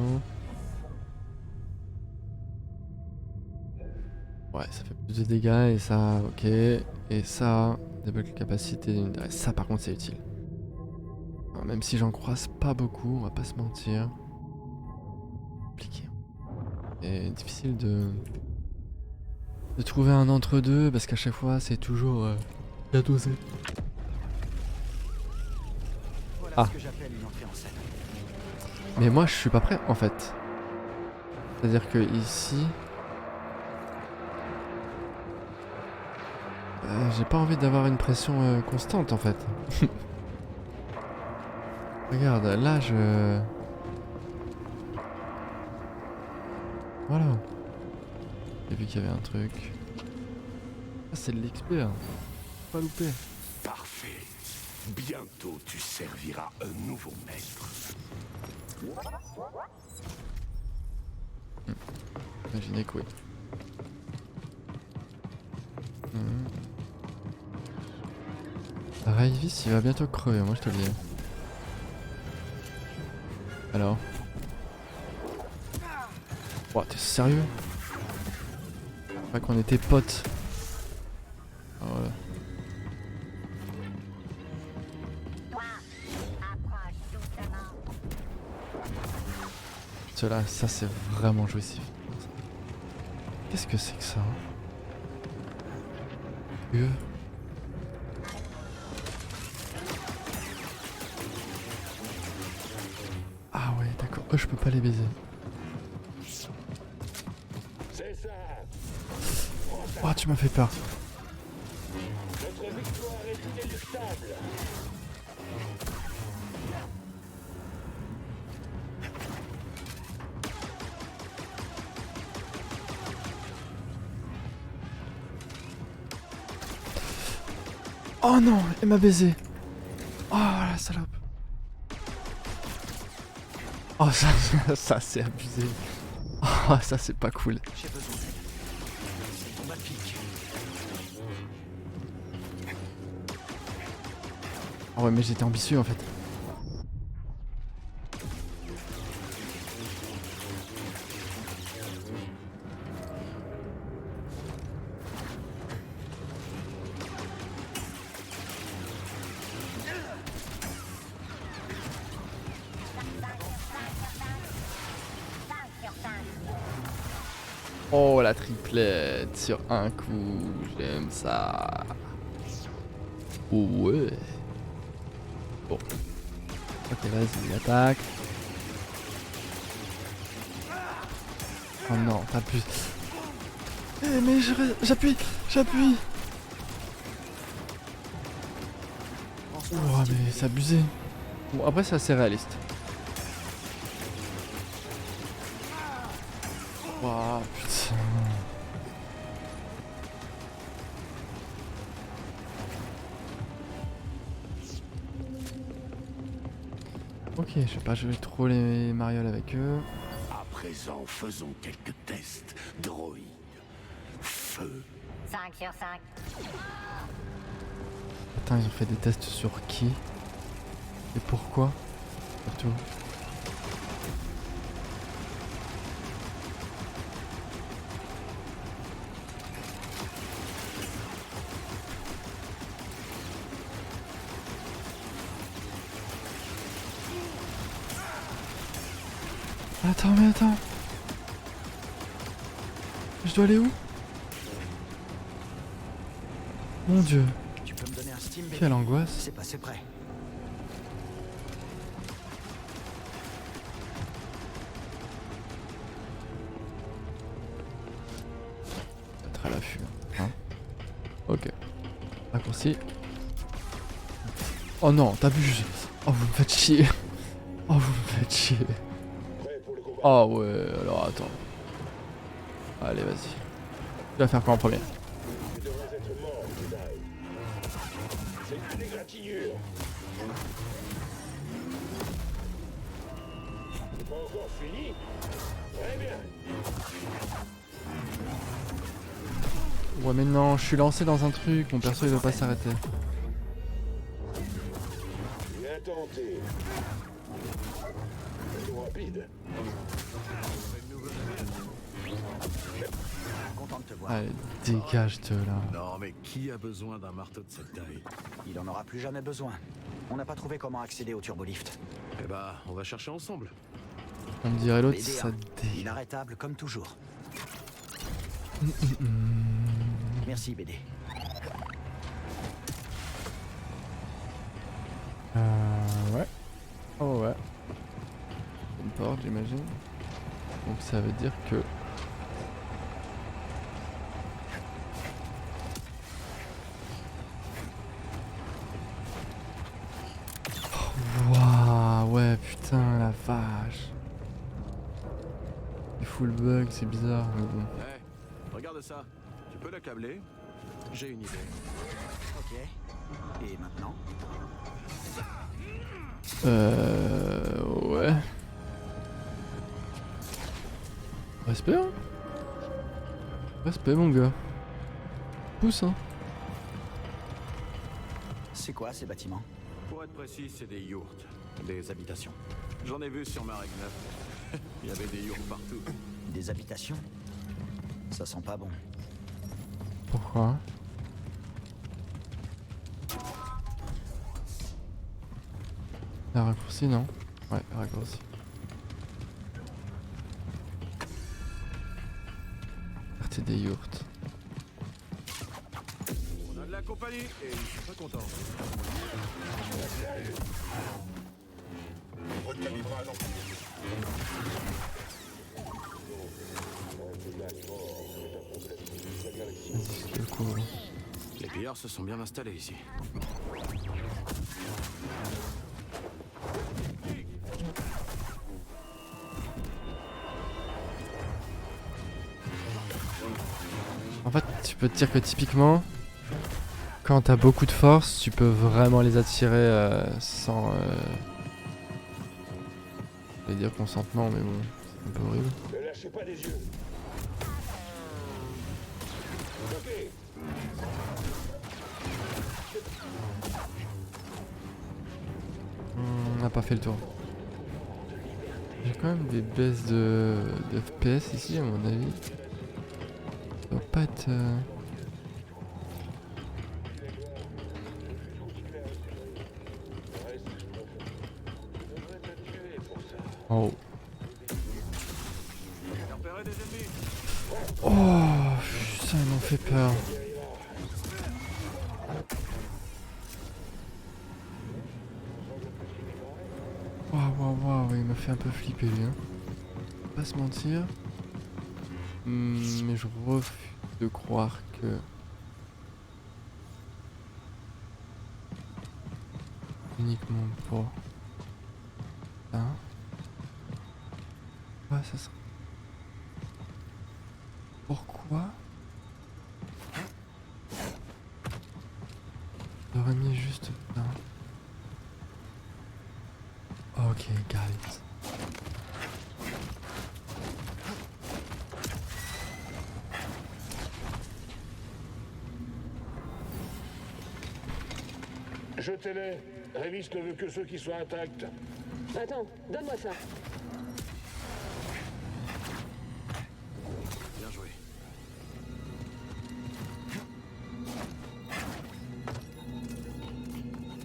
Ouais, ça fait plus de dégâts et ça, ok. Et ça, débloque capacité d'une... Ça par contre c'est utile. Alors, même si j'en croise pas beaucoup, on va pas se mentir. Compliqué. Et difficile de trouver un entre-deux parce qu'à chaque fois c'est toujours bien dosé. Voilà ce que j'appelle une entrée en scène. Mais moi je suis pas prêt en fait. C'est-à-dire que ici... j'ai pas envie d'avoir une pression constante en fait. Regarde, là je... Voilà. J'ai vu qu'il y avait un truc. Ah, c'est de l'XP hein. Faut pas louper. Parfait. Bientôt tu serviras un nouveau maître. Imaginez que oui. Raivis il va bientôt crever, moi je te le dis. Alors. Oh, t'es sérieux? Je crois qu'on était potes. Ah, voilà. Cela, ça c'est vraiment jouissif. Qu'est-ce que c'est que ça? Ah ouais, d'accord. Oh, je peux pas les baiser. C'est ça. Oh, tu m'as fait peur. Notre victoire est inéluctable. Oh non, elle m'a baisé. Oh la salope. Oh ça c'est abusé. Oh ça c'est pas cool. J'ai besoin d'aide. C'est ton pique. Oh ouais mais j'étais ambitieux en fait. Oh la triplette sur un coup, j'aime ça. Oh ouais. Bon. Ok vas-y, attaque. Oh non, t'appuies. Eh mais j'appuie. Oh mais c'est abusé. Bon après c'est assez réaliste. Oh putain. Ok, je vais pas jouer trop les marioles avec eux. À présent, faisons quelques tests. Droïde. Feu. 5 sur 5. Attends, ils ont fait des tests sur qui? Et pourquoi? Surtout. Attends, mais attends. Je dois aller où? Mon dieu. Tu peux me donner un steam, baby? Quelle angoisse. C'est passé près. Être à l'affût. Hein. Ok. Raccourci. Oh non, t'abuses. Oh, vous me faites chier. Oh, vous me faites chier. Oh ouais, alors attends. Allez, vas-y. Tu vas faire quoi en premier? Tu devrais être mort, Jedi. C'est une égratignure. C'est pas encore fini? Très bien. Ouais, mais non, je suis lancé dans un truc. Mon perso il veut pas s'arrêter. Bien tenté. Trop rapide. Content de te voir. Allez, dégage de là. Non, mais qui a besoin d'un marteau de cette taille? Il en aura plus jamais besoin. On n'a pas trouvé comment accéder au turbolift. Eh bah, on va chercher ensemble. On me dirait l'autre, BD1, ça dé... inarrêtable comme toujours. Merci BD. Ouais. Oh ouais. Une porte, j'imagine. Donc ça veut dire que... Oh, waouh, ouais, putain, la vache. Il full bug, c'est bizarre, mais bon. Eh, regarde ça. Tu peux la câbler? J'ai une idée. Ok. Et maintenant? Ouais. Respect, hein. Respect, mon gars. Pousse, hein. C'est quoi ces bâtiments? Pour être précis, c'est des yurts, des habitations. J'en ai vu sur ma règle 9. Il y avait des yurts partout. Des habitations? Ça sent pas bon. Pourquoi? La raccourci, non? Ouais, raccourci. Partie des yurts. On a de la compagnie et ils sont pas contents. Vas-y, je te couvre. Les pillards se sont bien installés ici. En fait, tu peux te dire que typiquement, Quand t'as beaucoup de force, tu peux vraiment les attirer sans... Je vais dire consentement, mais bon, c'est un peu horrible. Ne lâchez pas des yeux. Ok. On n'a pas fait le tour. J'ai quand même des baisses de FPS ici, à mon avis. Ça doit pas être... Oh. Oh, ça ils m'ont fait peur. Waouh, il m'a fait un peu flipper lui. Hein. Pas se mentir. Mais je refuse de croire que... Uniquement pour... ça. Ouais, ça serait... Pourquoi j'aurais mis juste ça. Ok, got it. Jetez-les. Révis ne veut que ceux qui soient intacts. Attends, donne-moi ça. Bien joué.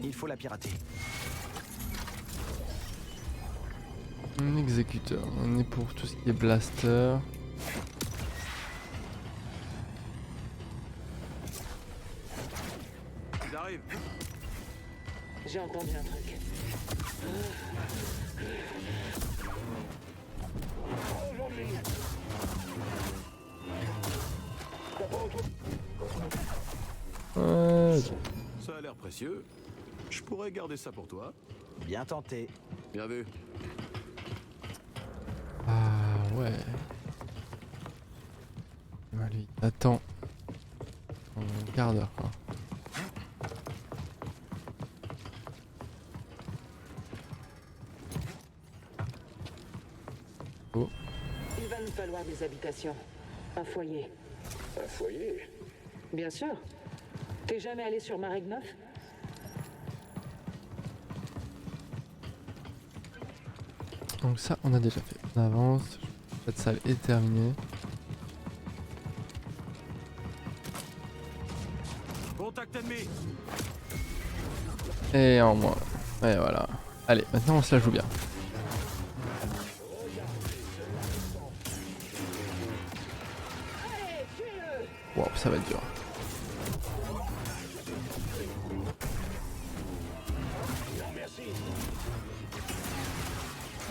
Il faut la pirater. Un exécuteur, on est pour tout ce qui est blaster. Ils arrivent. J'ai entendu un truc. Ça a l'air précieux. Je pourrais garder ça pour toi. Bien tenté. Bien vu. Ah ouais. Bah, lui, attends. Un quart d'heure quoi. Oh. Il va nous falloir des habitations. Un foyer. Un foyer? Bien sûr. T'es jamais allé sur Maregnov? Donc ça on a déjà fait. On avance. Cette salle est terminée. Contact ennemi. Et en moins. Et voilà. Allez, maintenant on se la joue bien. Wow, ça va être dur. Merci.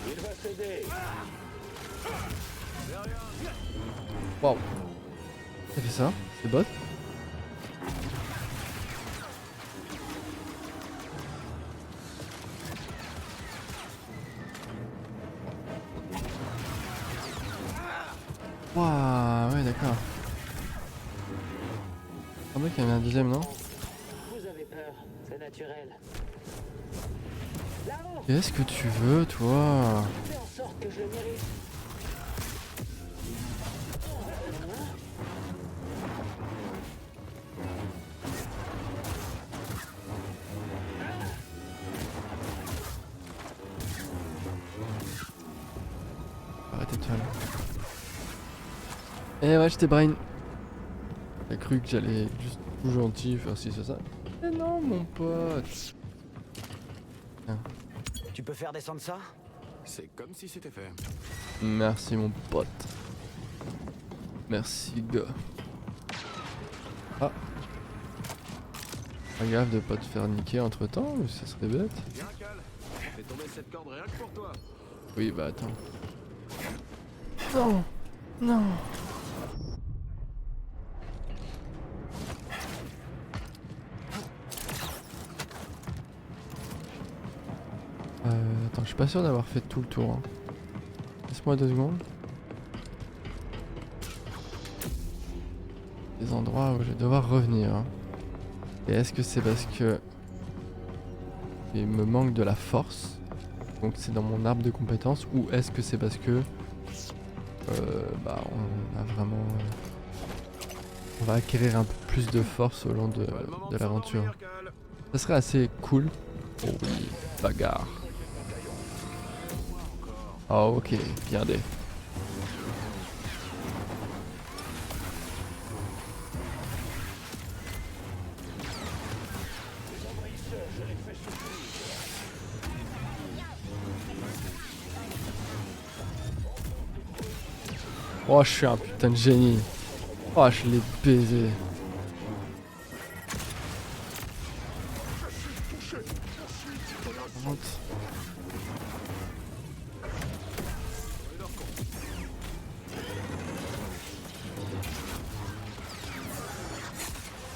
Il va céder. Wow. Ça fait ça? C'est bot? Waouh, ouais d'accord. Je pensais qu'il y en avait un deuxième, non? Vous avez peur, c'est naturel. Là-haut, Qu'est-ce que tu veux, toi? fais en sorte que je le mérite. Arrêtez de faire là. Eh ouais, j'étais brain. T'as cru que j'allais juste tout gentil faire ci, ça. Mais non, mon pote. Tiens. Tu peux faire descendre ça? C'est comme si c'était fait. Merci, mon pote. Merci, gars. Ah. Pas gaffe de pas te faire niquer entre temps, mais ça serait bête. Bien, Cal. Fais tomber cette corde rien que pour toi. Oui, bah attends. Non. Non. Attends, je suis pas sûr d'avoir fait tout le tour. Hein. Laisse-moi 2 secondes. Des endroits où je vais devoir revenir. Hein. Et est-ce que c'est parce que il me manque de la force, donc c'est dans mon arbre de compétences, ou est-ce que c'est parce que bah on a vraiment on va acquérir un peu plus de force au long de l'aventure. Ça serait assez cool. Oh oui, bagarre. Oh ok, regardez. Oh, je suis un putain de génie. Oh, je l'ai baisé.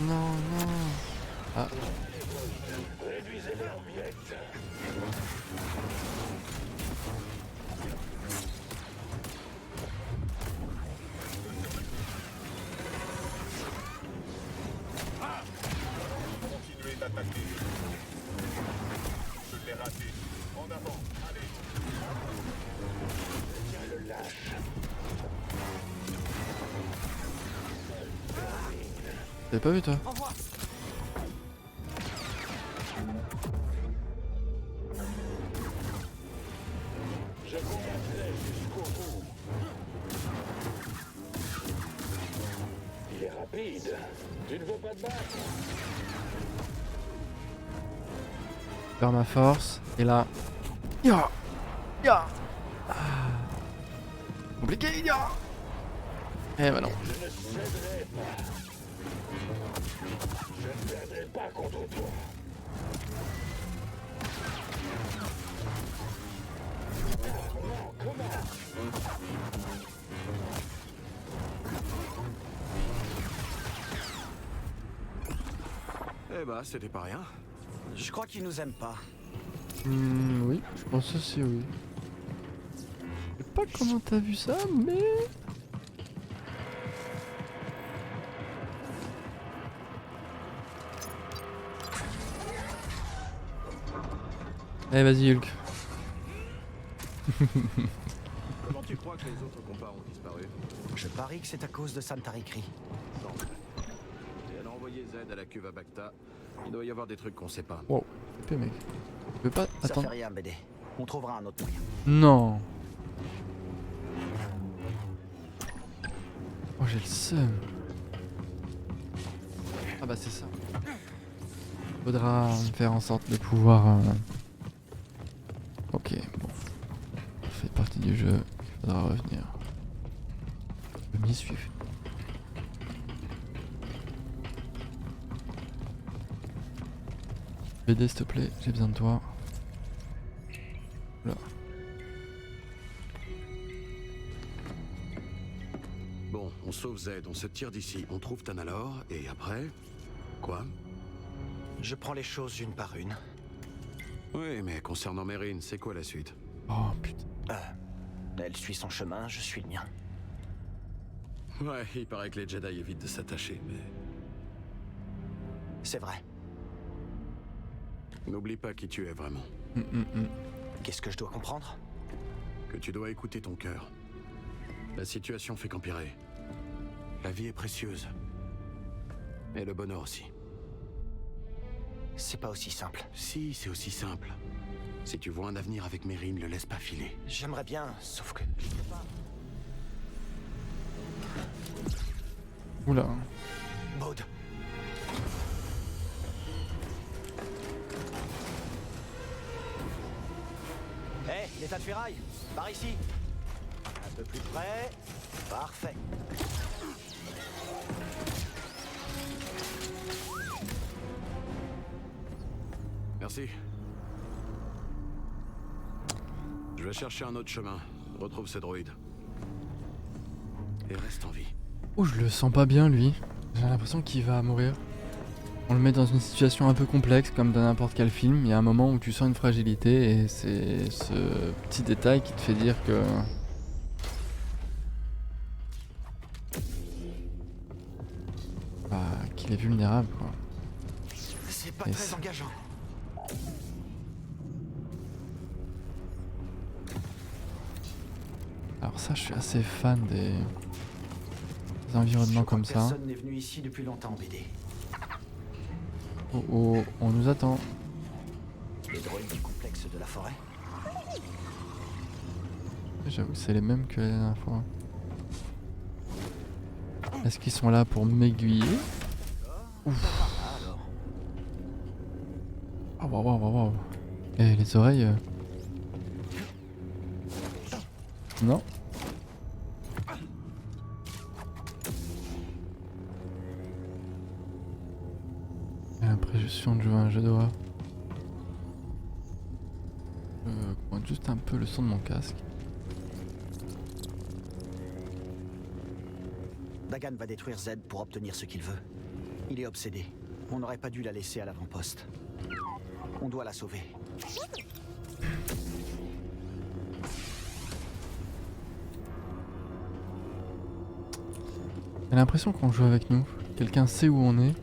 Non, non. Ah. Réduisez-les en miettes. Continuez d'attaquer. Je l'ai raté. En avant, allez. Tiens le lâche. T'avais pas vu toi? Je combattrai jusqu'au bout. Il est rapide. Tu ne veux pas te battre? Faire ma force. Et là. Ya! Ya! Ah. Compliqué, ya! Eh bah non. Je ne céderai pas. Je ne perdrai pas contre toi. Non, comment? Eh bah, c'était pas rien. Je crois qu'il nous aime pas. Oui, je pense aussi oui. Je sais pas comment t'as vu ça, mais... Allez, vas-y Hulk. Comment tu crois que les autres combats ont disparu? Je parie que c'est à cause de Santarikri. Et elle a envoyé Z à la cuve à Bacta. Il doit y avoir des trucs qu'on sait pas. Wow, épée mec. Je peux pas Ça attendre. fait rien, BD. On trouvera un autre moyen. Non. Oh j'ai le seum. Ah bah c'est ça. Faudra faire en sorte de pouvoir... Ok, bon. Ça fait partie du jeu. Il faudra revenir. Je m'y suis. BD s'il te plaît, j'ai besoin de toi. Là. Bon, on sauve Z, on se tire d'ici, on trouve Tanalor, et après... Quoi? Je prends les choses une par une. Oui, mais concernant Mérine, c'est quoi la suite? Oh putain. Elle suit son chemin, je suis le mien. Ouais, il paraît que les Jedi évitent de s'attacher, mais... C'est vrai. N'oublie pas qui tu es vraiment. Qu'est-ce que je dois comprendre? Que tu dois écouter ton cœur. La situation fait qu'empirer. La vie est précieuse. Et le bonheur aussi. C'est pas aussi simple. Si, c'est aussi simple. Si tu vois un avenir avec Mérine, le laisse pas filer. J'aimerais bien, sauf que... je peux pas. Oula. Maud. Hé, l'état de ferraille. Par ici. Un peu plus près. Parfait. Merci. Je vais chercher un autre chemin. Retrouve ce droïde. Et reste en vie. Oh, je le sens pas bien lui. J'ai l'impression qu'il va mourir. On le met dans une situation un peu complexe, comme dans n'importe quel film. Il y a un moment où tu sens une fragilité et c'est ce petit détail qui te fait dire que... Bah, qu'il est vulnérable quoi. C'est pas Et très ça- engageant. Alors ça, je suis assez fan des environnements comme ça. Personne n'est venu ici depuis longtemps, BD. Oh oh, on nous attend. Les droïdes du complexe de la forêt. J'avoue que c'est les mêmes que la dernière fois. Est-ce qu'ils sont là pour m'aiguiller? Ouf. Alors, Oh, waouh, waouh, waouh, waouh. Eh, les oreilles. Non. J'ai l'impression de jouer à un jeu d'horreur. Je augmente juste un peu le son de mon casque. Dagan va détruire Z pour obtenir ce qu'il veut. Il est obsédé. On n'aurait pas dû la laisser à l'avant-poste. On doit la sauver. J'ai l'impression qu'on joue avec nous. Quelqu'un sait où on est.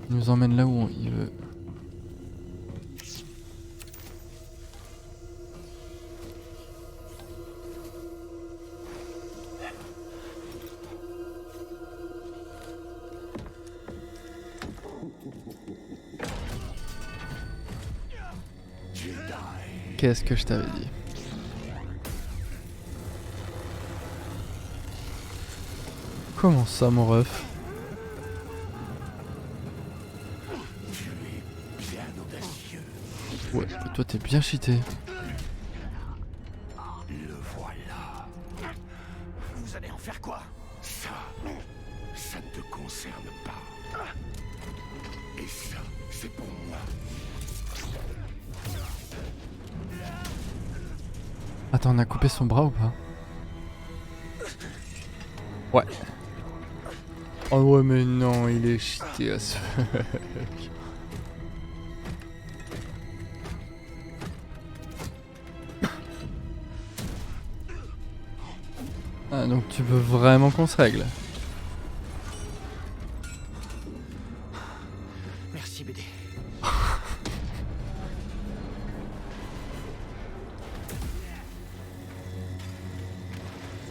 Il nous emmène là où il veut. Qu'est-ce que je t'avais dit? Comment ça, mon ref? Ouais, toi t'es bien cheaté. Le voilà. Vous allez en faire quoi? Ça ne te concerne pas. Et ça, c'est pour moi. Attends, on a coupé son bras ou pas? Ouais. Oh ouais, mais non, il est cheaté à ce fuck. Ah, donc tu veux vraiment qu'on se règle? Merci, BD.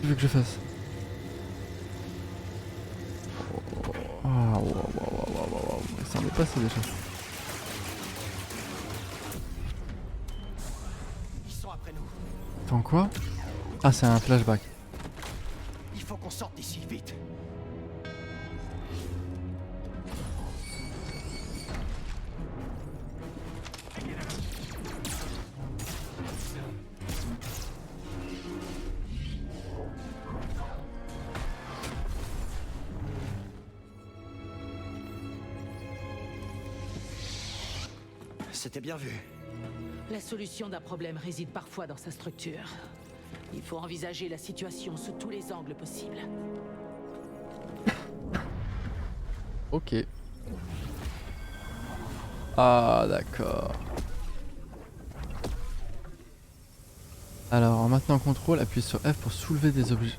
Tu veux que je fasse? Ah, wow, wow, wow, wow, wow, wow. Ça en est passé déjà. Ils sont après nous. Attends, quoi? Ah, c'est un flashback. Il faut qu'on sorte d'ici, vite. C'était bien vu. La solution d'un problème réside parfois dans sa structure. Il faut envisager la situation sous tous les angles possibles. Ok. Ah, d'accord. Alors, maintenant contrôle, appuie sur F pour soulever des objets.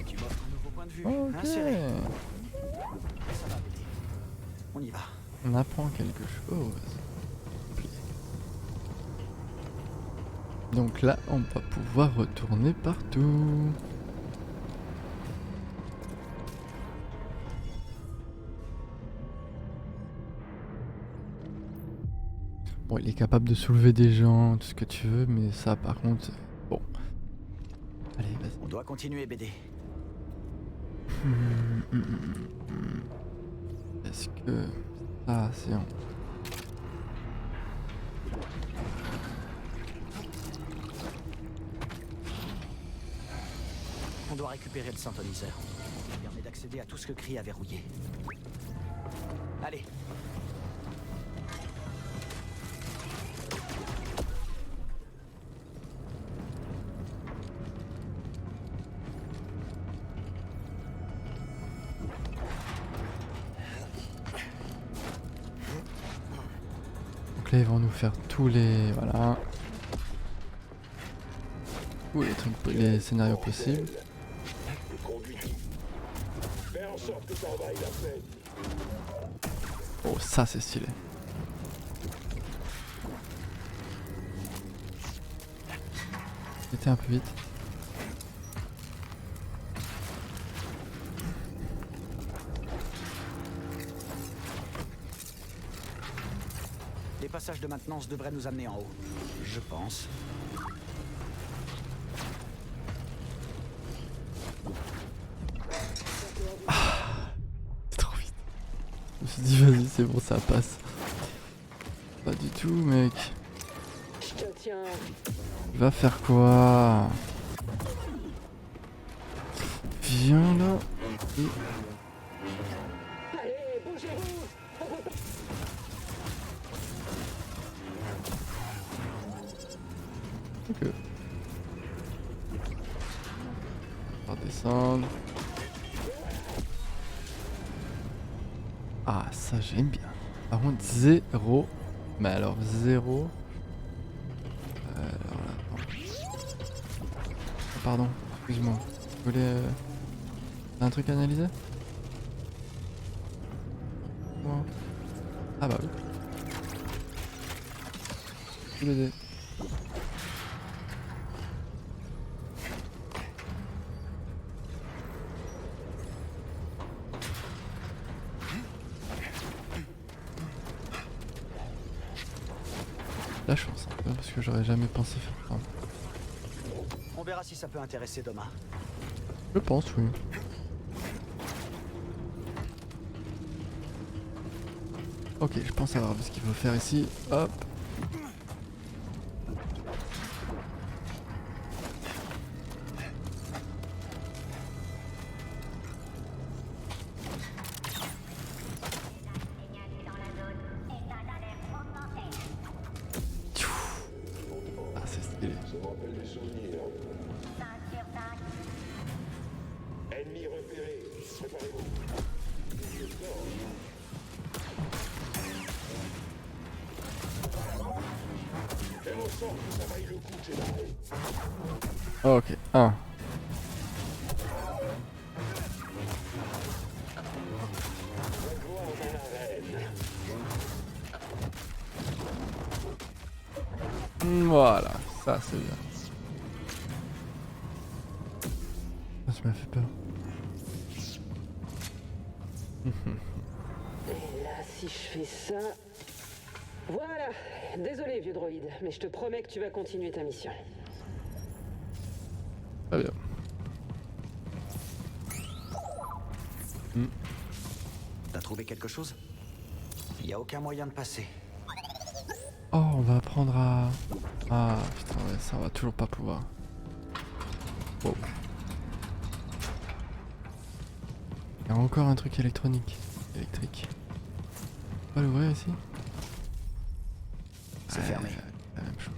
Tu m'offres un nouveau point de vue. Ok. Inséré. Ça va, BD. On y va. On apprend quelque chose. Donc là, on va pouvoir retourner partout. Bon, il est capable de soulever des gens, tout ce que tu veux, mais ça, par contre, bon. Allez, vas-y. On doit continuer, BD. Est-ce que... Ah, c'est bon. On doit récupérer le synthoniseur. Ça permet d'accéder à tout ce que Kree a verrouillé. Allez. Donc là, ils vont nous faire tous les... Voilà. Tous les trucs, les scénarios possibles. Le conduit sorte que ça vaille la peine. Oh, ça c'est stylé. C'était un peu vite. Les passages de maintenance devraient nous amener en haut. Je pense. C'est trop vite. Je me suis dit vas-y c'est bon ça passe. Pas du tout mec. Tiens. Va faire quoi? Viens là. Allez, bougez-vous. Ok. On va descendre. Ah ça j'aime bien. Par contre 0. Mais alors 0. Alors là, oh, pardon, excuse-moi. Vous voulez un truc à analyser? Moi. Ah bah oui. Tous les dés. La chance, hein, parce que j'aurais jamais pensé faire ça. On verra si ça peut intéresser Doma. Je pense, oui. Ok, je pense avoir vu ce qu'il faut faire ici. Hop. Ah, c'est stylé. Ça me rappelle des souvenirs. Ennemi repéré. Préparez-vous. Fais en sorte que ça vaille le coup, Jedi. Ok, 1. La gloire dans l'arène. Voilà, ça c'est bien. Ça m'a fait peur. Et là, si je fais ça... Voilà. Désolé, vieux droïde, mais je te promets que tu vas continuer ta mission. Très bien. T'as trouvé quelque chose? Il y a aucun moyen de passer. Oh, on va apprendre à... Ah putain, ouais, ça on va toujours pas pouvoir. Wow. Il y a encore un truc électronique. Électrique. On va l'ouvrir ici? C'est fermé. La même chose.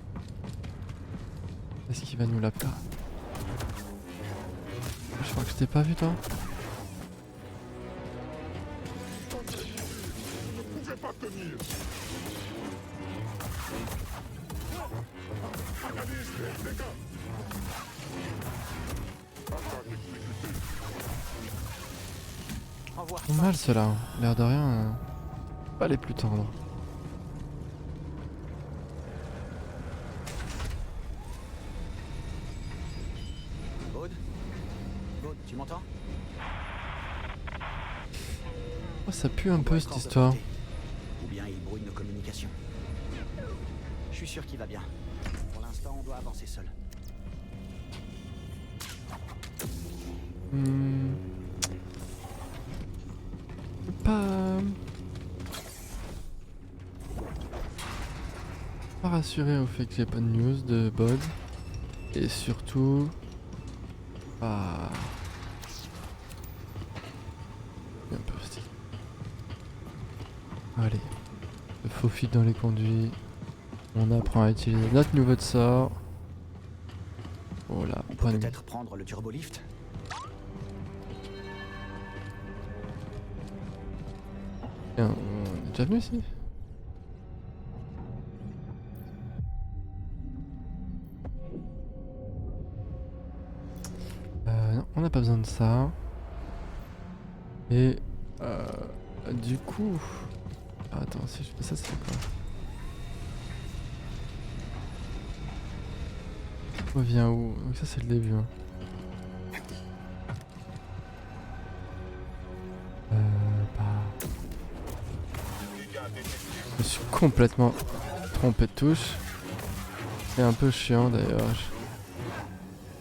Est-ce qu'il va nous la faire? Je crois que je t'ai pas vu toi. Ne pouvez pas tenir. Analyse les dégâts. Au revoir. Pas mal ceux-là, hein. L'air de rien, pas les plus tendres. Aude? Aude, tu m'entends? Oh, ça pue un On peu doit cette être hors de histoire. portée. Ou bien il brouille nos communications. Je suis sûr qu'il va bien. Pour l'instant, on doit avancer seul. Pas rassuré au fait que j'ai pas de news de Bod. Et surtout... Ah... Un peu hostile. Allez. Le faux fil dans les conduits. On apprend à utiliser notre nouveau de sort. Voilà, On point peut de peut-être prendre le turbolift. Tiens, on est déjà venu ici? Non, on n'a pas besoin de ça. Et du coup... Attends, si je fais ça, c'est quoi? On revient où? Donc ça c'est le début. Hein. Bah... Je me suis complètement trompé de touche. C'est un peu chiant d'ailleurs.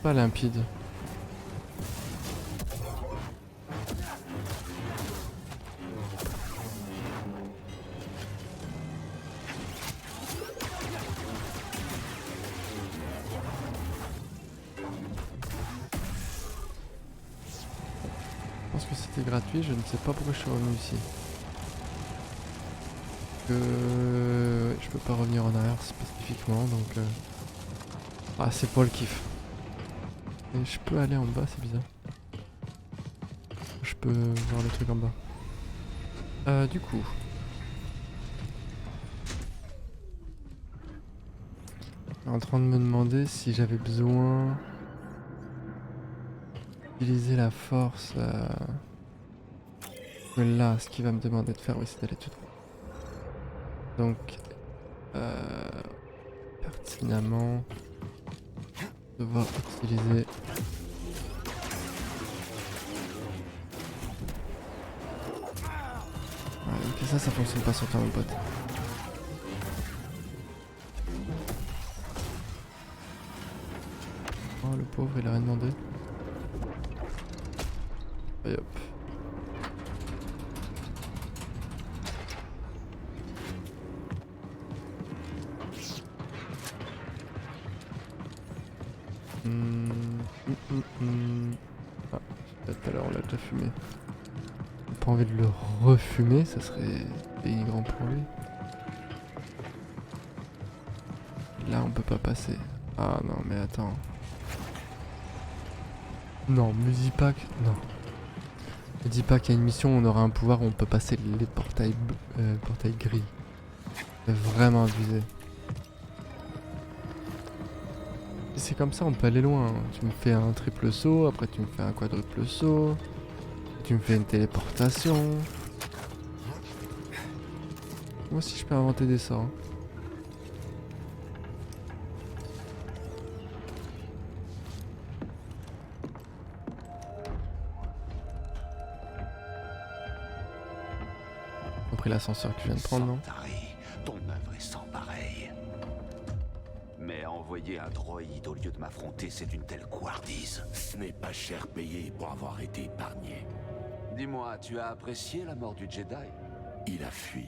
Pas limpide. Je pense que c'était gratuit, je ne sais pas pourquoi je suis revenu ici. Je peux pas revenir en arrière spécifiquement, donc... Ah, c'est pour le kiff. Et je peux aller en bas, c'est bizarre. Je peux voir le truc en bas. Du coup... En train de me demander si j'avais besoin... Utiliser la force... Mais là, ce qu'il va me demander de faire, oui, c'est d'aller tout droit. Donc... Pertinemment... Devoir utiliser... Ouais, ok, ça fonctionne pas sur toi, mon pote. Oh, le pauvre, il a rien demandé. Et hop. Ah, tout à l'heure on l'a déjà fumé. J'ai pas envie de le refumer, ça serait dénigrant pour lui. Là on peut pas passer. Ah non mais attends. Non, me dis pas que... Non. Me dis pas qu'il y a une mission où on aura un pouvoir où on peut passer les portails gris. C'est vraiment abusé. Si c'est comme ça, on peut aller loin. Hein. Tu me fais un triple saut, après tu me fais un quadruple saut. Tu me fais une téléportation. Moi aussi je peux inventer des sorts. Hein. Après l'ascenseur que je viens de prendre, non? Ton œuvre est sans pareil. Mais envoyer un droïde au lieu de m'affronter, c'est d'une telle couardise. Ce n'est pas cher payé pour avoir été épargné. Dis-moi, tu as apprécié la mort du Jedi? Il a fui.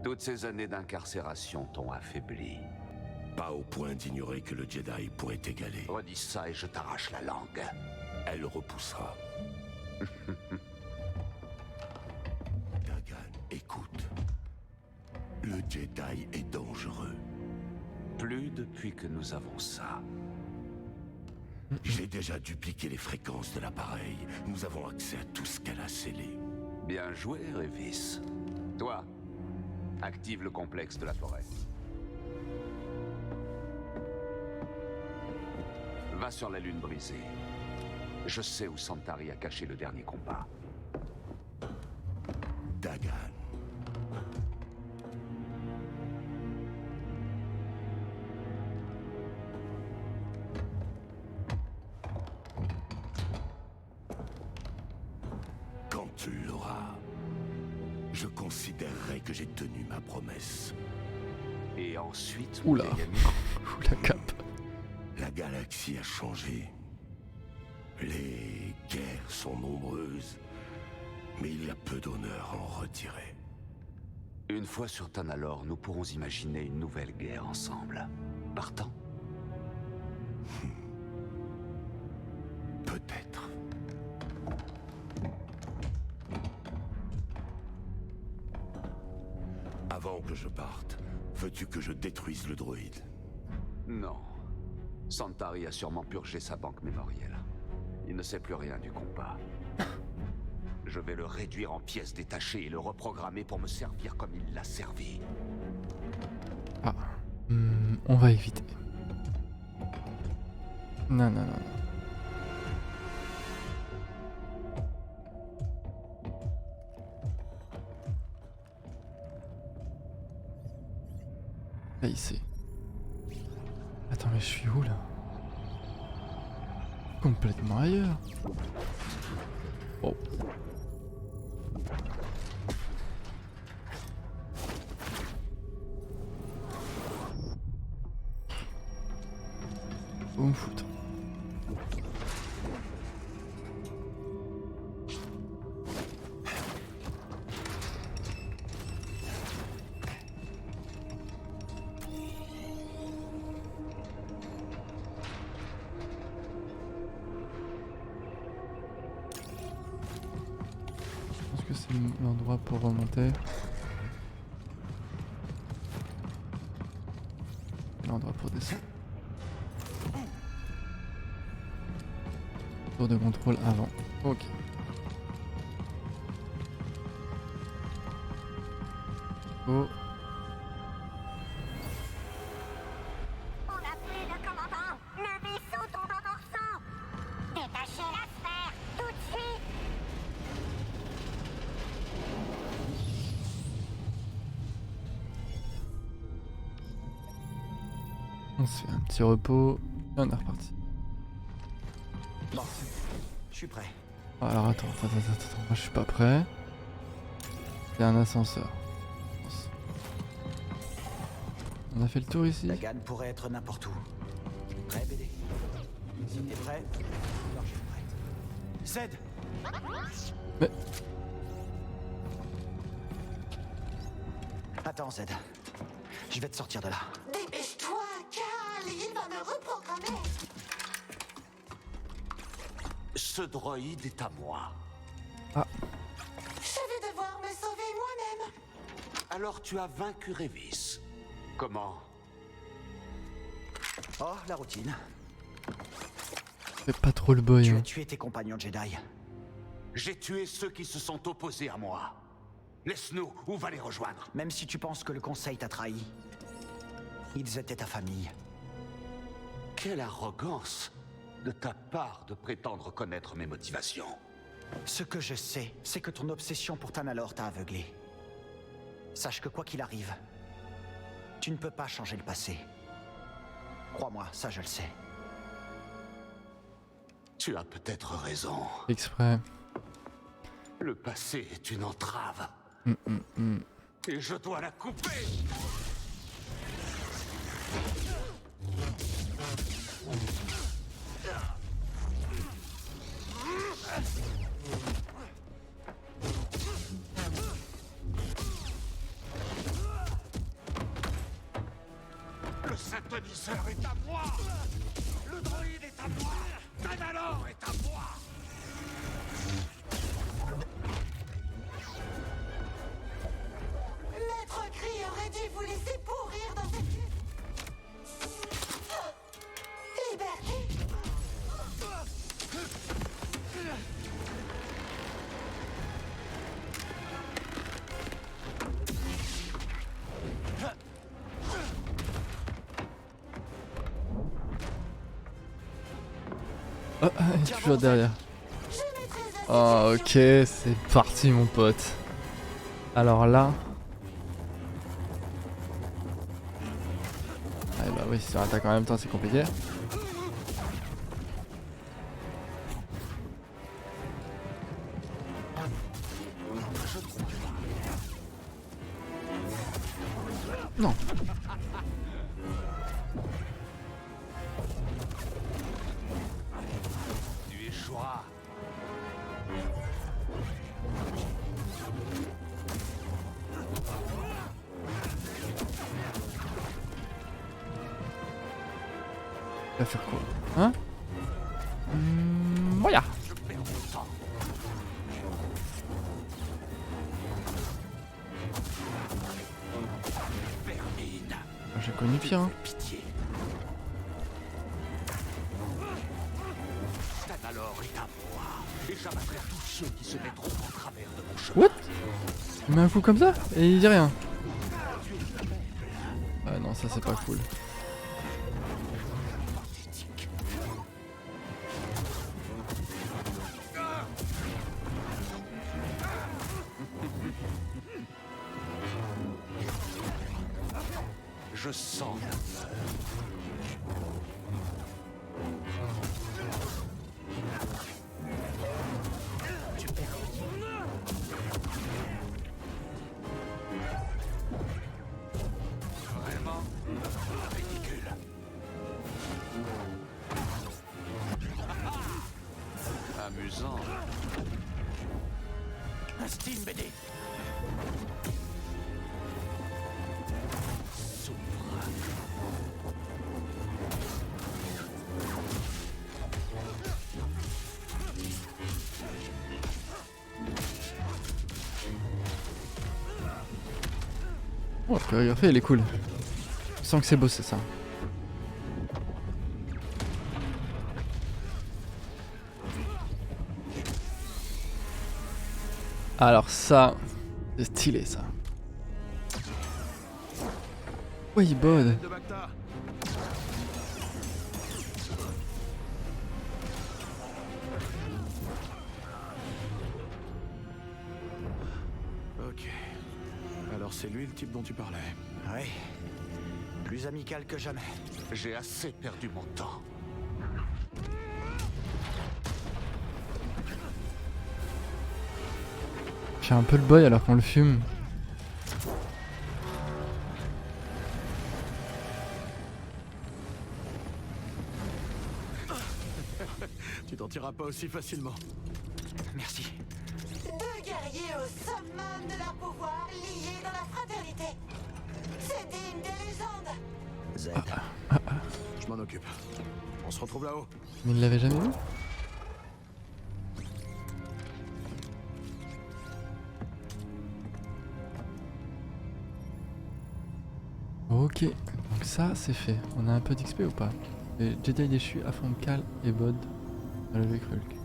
Toutes ces années d'incarcération t'ont affaibli. Pas au point d'ignorer que le Jedi pourrait t'égaler. Redis ça et je t'arrache la langue. Elle repoussera. Dagan, écoute. Le Jedi est dangereux. Plus depuis que nous avons ça. J'ai déjà dupliqué les fréquences de l'appareil. Nous avons accès à tout ce qu'elle a scellé. Bien joué, Révis. Toi, active le complexe de la forêt. Va sur la lune brisée. Je sais où Santari a caché le dernier combat. Dagan. Quand tu l'auras, je considérerai que j'ai tenu ma promesse. Et ensuite, oula, la cape. La galaxie a changé. Les guerres sont nombreuses, mais il y a peu d'honneur à en retirer. Une fois sur Tanalorr, nous pourrons imaginer une nouvelle guerre ensemble. Partant? Peut-être. Avant que je parte, veux-tu que je détruise le droïde? Non. Santari a sûrement purgé sa banque mémorielle. Il ne sait plus rien du combat. Je vais le réduire en pièces détachées et le reprogrammer pour me servir comme il l'a servi. Ah. On va éviter. Non. ici. Attends, mais je suis où là? Complètement ailleurs. Oh. Où me foutre? C'est l'endroit pour remonter. L'endroit pour descendre. Tour de contrôle avant. Ok. Oh. On n'a plus de commandant. Le vaisseau tombe en morceaux. Détachez la sphère, tout de suite. On se fait un petit repos et on est reparti. Bon, je suis prêt. Alors attends, moi je suis pas prêt. Il y a un ascenseur. On a fait le tour ici. La GAN pourrait être n'importe où. Prêt, BD? Si t'es prêt, alors je suis prêt. Z! Mais... Attends, Z. Je vais te sortir de là. Dépêche-toi, Cal, il va me reprogrammer. Ce droïde est à moi. Ah. Je vais devoir me sauver moi-même. Alors tu as vaincu Révis. Comment? Oh, la routine. Fais pas trop le boy. Tu hein. as tué tes compagnons Jedi. J'ai tué ceux qui se sont opposés à moi. Laisse-nous, ou va les rejoindre. Même si tu penses que le Conseil t'a trahi, ils étaient ta famille. Quelle arrogance de ta part de prétendre connaître mes motivations. Ce que je sais, c'est que ton obsession pour Tanalorr t'a aveuglé. Sache que quoi qu'il arrive, tu ne peux pas changer le passé. Crois-moi, ça je le sais. Tu as peut-être raison. Exprès. Le passé est une entrave. Et je dois la couper. Le synthoniseur est à moi. Le droïde est à moi. Tanalorr est à moi. Maître Cri aurait dû vous laisser pourrir dans cette... Liberté. Ah, il est toujours derrière. Oh, ok, c'est parti, mon pote. Alors là. Ah, bah oui, si on attaque en même temps, c'est compliqué. Non. Tu échoueras. Il va faire quoi? Hein? Voilà. Je perds mon temps. Vermine. J'ai connu pire, hein. Pitié. Tanalorr est à moi. Et j'abattrai tous ceux qui se mettront en travers de mon chemin. What? Il met un coup comme ça et il dit rien. Ah non, ça c'est pas cool. Je sens la peur. Tu perds. Vraiment ridicule. Amusant. Un Steam BD. Oh, la chorégraphie elle est cool. Je sens que c'est bossé ça. Alors ça, c'est stylé ça. Oui, bod. De Bacta. Ok. Alors c'est lui le type dont tu parlais. Oui. Plus amical que jamais. J'ai assez perdu mon temps. J'ai un peu le boy alors qu'on le fume. Tu t'en tireras pas aussi facilement. Merci. Deux guerriers au summum de leur pouvoir, liés dans la fraternité. C'est digne des légendes. Z. Je m'en occupe. On se retrouve là-haut. Mais il l'avait jamais vu? Ok, donc ça c'est fait. On a un peu d'XP ou pas? Les Jedi déchus affrontent Cal et Bod dans le Krulk.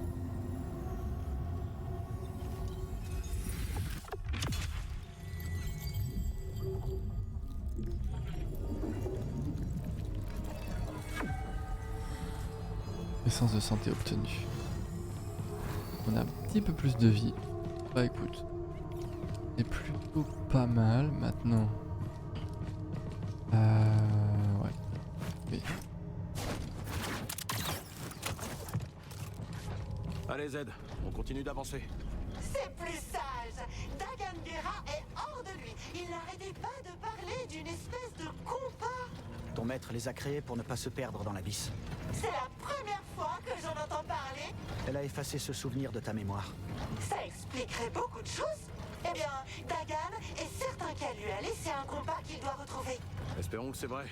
Essence de santé obtenue. On a un petit peu plus de vie. Bah écoute, c'est plutôt pas mal maintenant. Ouais. Oui. Allez Z, on continue d'avancer. C'est plus sage. Dagan Gera est hors de lui. Il n'arrêtait pas de parler d'une espèce de compas. Ton maître les a créés pour ne pas se perdre dans l'abysse. C'est la première fois que j'en entends parler. Elle a effacé ce souvenir de ta mémoire. Ça expliquerait beaucoup de choses. Eh bien, Dagan est certain qu'elle lui a laissé un compas qu'il doit retrouver. Espérons que c'est vrai.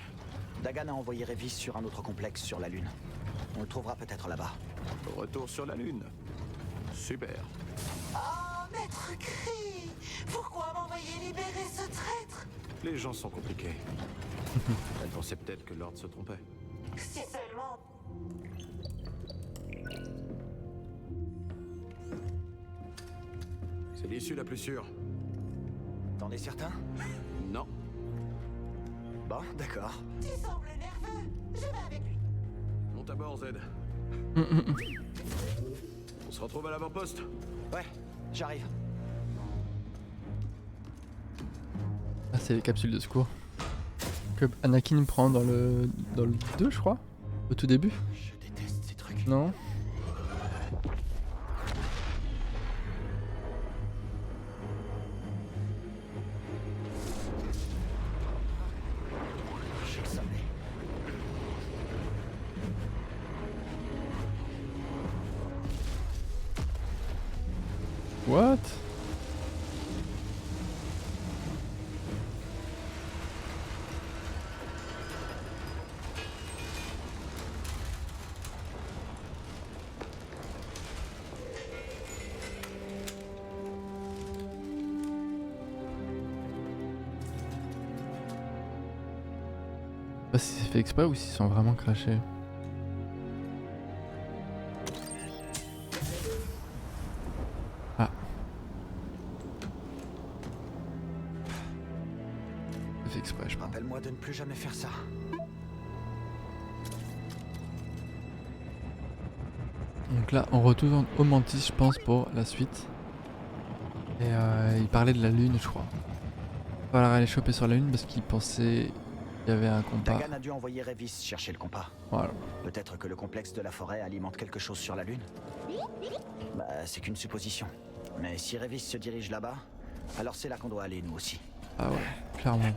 Dagan a envoyé Révis sur un autre complexe sur la Lune. On le trouvera peut-être là-bas. Retour sur la Lune. Super. Oh, Maître Kree, pourquoi m'envoyer libérer ce traître? Les gens sont compliqués. Elle pensait peut-être que l'ordre se trompait. Si seulement... C'est l'issue la plus sûre. T'en es certain? Non. Bon, d'accord. Tu sembles nerveux. Je vais avec lui. Monte à bord, Z. On se retrouve à l'avant-poste. Ouais, j'arrive. Ah, c'est les capsules de secours que Anakin prend dans le 2, je crois, au tout début. Je déteste ces trucs. Non. J'ai le sommeil. What? Je sais pas si c'est fait exprès ou s'ils sont vraiment crachés. Ah. C'est fait exprès, je pense. Rappelle-moi de ne plus jamais faire ça. Donc là, on retourne au Mantis, je pense, pour la suite. Et il parlait de la Lune, je crois. Il va falloir aller choper sur la Lune parce qu'il pensait Il y avait un compas. Dagan a dû envoyer Revis chercher le compas. Voilà. Peut-être que le complexe de la forêt alimente quelque chose sur la Lune. Bah, c'est qu'une supposition. Mais si Revis se dirige là-bas, alors c'est là qu'on doit aller, nous aussi. Ah ouais, clairement.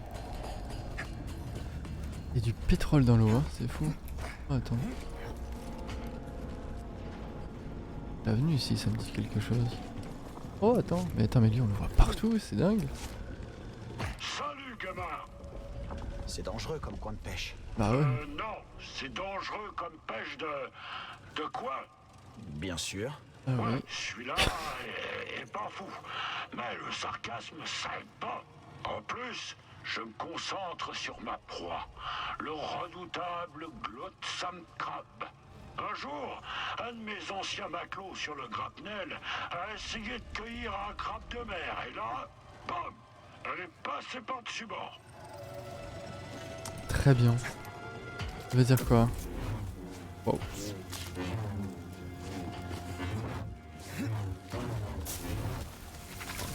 Il y a du pétrole dans l'eau, hein, c'est fou. Oh, attends. L'avenue ici, ça me dit quelque chose. Oh, attends, mais lui, on le voit partout, c'est dingue. Salut, gamin. C'est dangereux comme coin de pêche. Bah ouais. Non, c'est dangereux comme pêche de quoi? Bien sûr. Ah ouais. Celui-là est pas fou. Mais le sarcasme, ça aide pas. En plus, je me concentre sur ma proie, le redoutable Glotsam Crab. Un jour, un de mes anciens matelots sur le grapnel a essayé de cueillir un crabe de mer. Et là, bam, elle est passée par-dessus bord. Très bien. Ça veut dire quoi? Wow.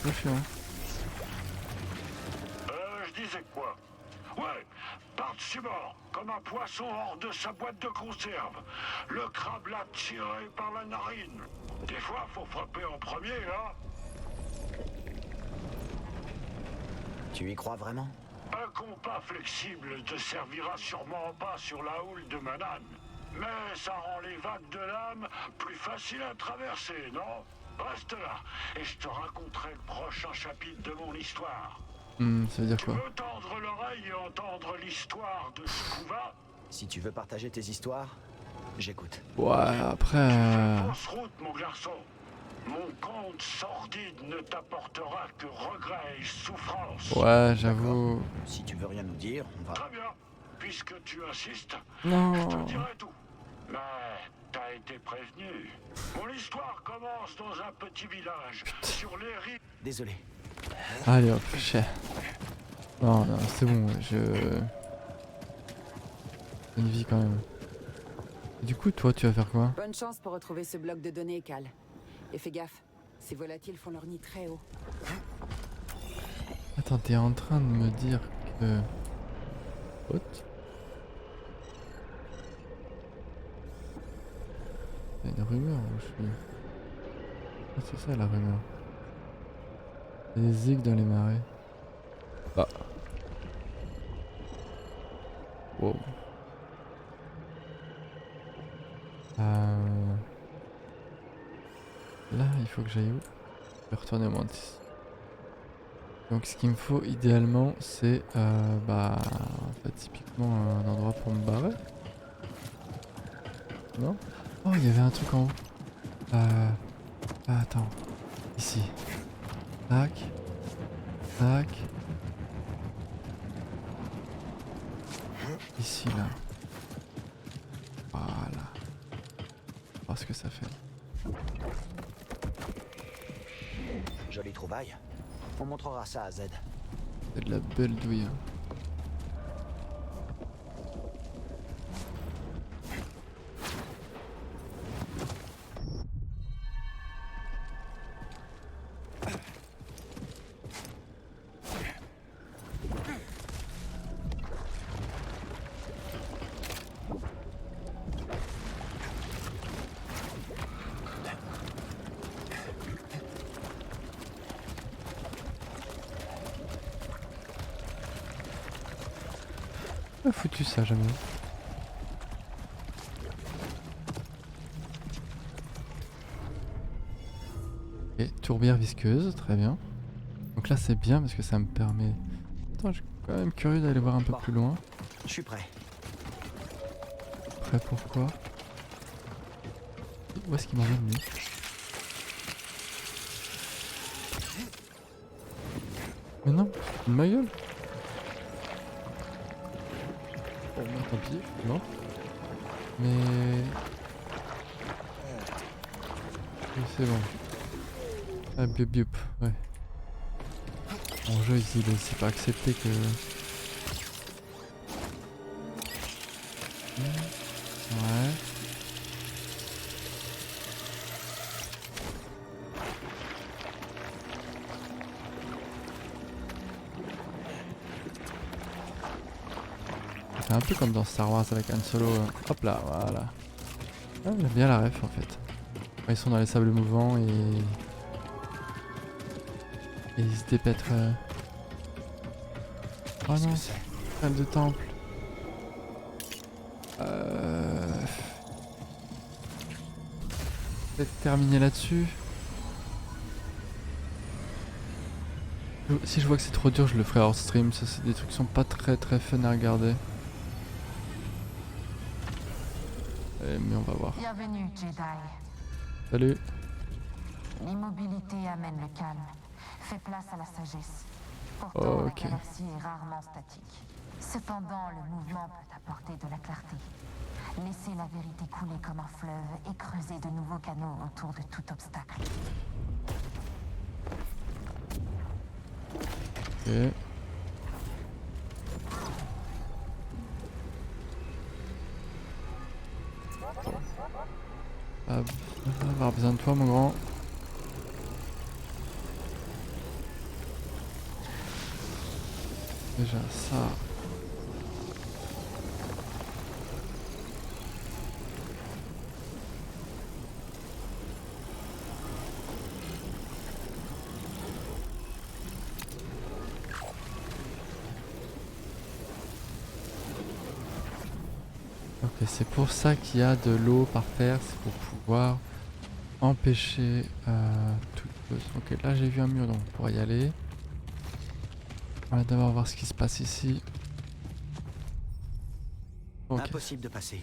C'est chiant. Je disais quoi? Ouais, par-dessus bord, comme un poisson hors de sa boîte de conserve. Le crabe l'a tiré par la narine. Des fois, faut frapper en premier, là. Tu y crois vraiment? Un compas flexible ne te servira sûrement pas sur la houle de Manhan. Mais ça rend les vagues de l'âme plus faciles à traverser, non? Reste là, et je te raconterai le prochain chapitre de mon histoire. Ça veut dire quoi? Tu veux tendre l'oreille et entendre l'histoire de Skuva? Si tu veux partager tes histoires, j'écoute. Ouais, après... Fausse route, mon garçon. Mon compte sordide ne t'apportera que regrets et souffrance. Ouais, j'avoue... Si tu veux rien nous dire, on va... Très bien. Puisque tu insistes, non. Je te dirai tout. Mais t'as été prévenu. Mon histoire commence dans un petit village, sur les rives... Désolé. Allez hop, cher. Non, c'est bon, une vie quand même. Et du coup, toi, tu vas faire quoi? Bonne chance pour retrouver ce bloc de données, Cal. Et fais gaffe, ces volatiles font leur nid très haut. Attends, t'es en train de me dire que... What? Il y a une rumeur où je suis... Ah, c'est ça la rumeur. Il y a des zigs dans les marais. Ah. Wow. Là, il faut que j'aille où? Je vais retourner au Mantis. Donc ce qu'il me faut idéalement, c'est en fait, typiquement un endroit pour me barrer. Non? Oh, il y avait un truc en haut. Attends. Ici. Tac. Tac. Ici, là. Voilà. On va voir ce que ça fait. Jolie trouvaille. On montrera ça à Z. C'est de la belle douille. Foutu ça jamais. Et tourbière visqueuse, très bien. Donc là c'est bien parce que ça me permet... Attends, je suis quand même curieux d'aller voir un peu plus loin. Je suis prêt. Prêt pourquoi? Où est-ce qu'il m'emmène lui? Mais non, de ma gueule. Bon, bah, tant pis, non. Mais... Oui, c'est bon. Ah, biup biup, ouais. Mon jeu ici, c'est pas accepté que... Ouais. un peu comme dans Star Wars avec Han Solo. Hop là, voilà. Ah, j'aime bien la ref en fait. Quand ils sont dans les sables mouvants et ils se dépètrent. Oh non, salle de temple. Peut-être terminer là-dessus. Si je vois que c'est trop dur, je le ferai hors stream. Ça, c'est des trucs qui sont pas très fun à regarder. Mais on va voir. Bienvenue, Jedi. Salut. L'immobilité amène le calme. Fais place à la sagesse. Pourtant, Oh, ok. la galaxie est rarement statique. Cependant, le mouvement peut apporter de la clarté. Laisser la vérité couler comme un fleuve et creuser de nouveaux canaux autour de tout obstacle. Ok. Ah, on va avoir besoin de toi, mon grand. Déjà ça. Ok, c'est pour ça qu'il y a de l'eau par terre, c'est pour pouvoir empêcher toute chose. Ok, là j'ai vu un mur, donc on pourra y aller. On va d'abord voir ce qui se passe ici. Ok, Impossible de passer.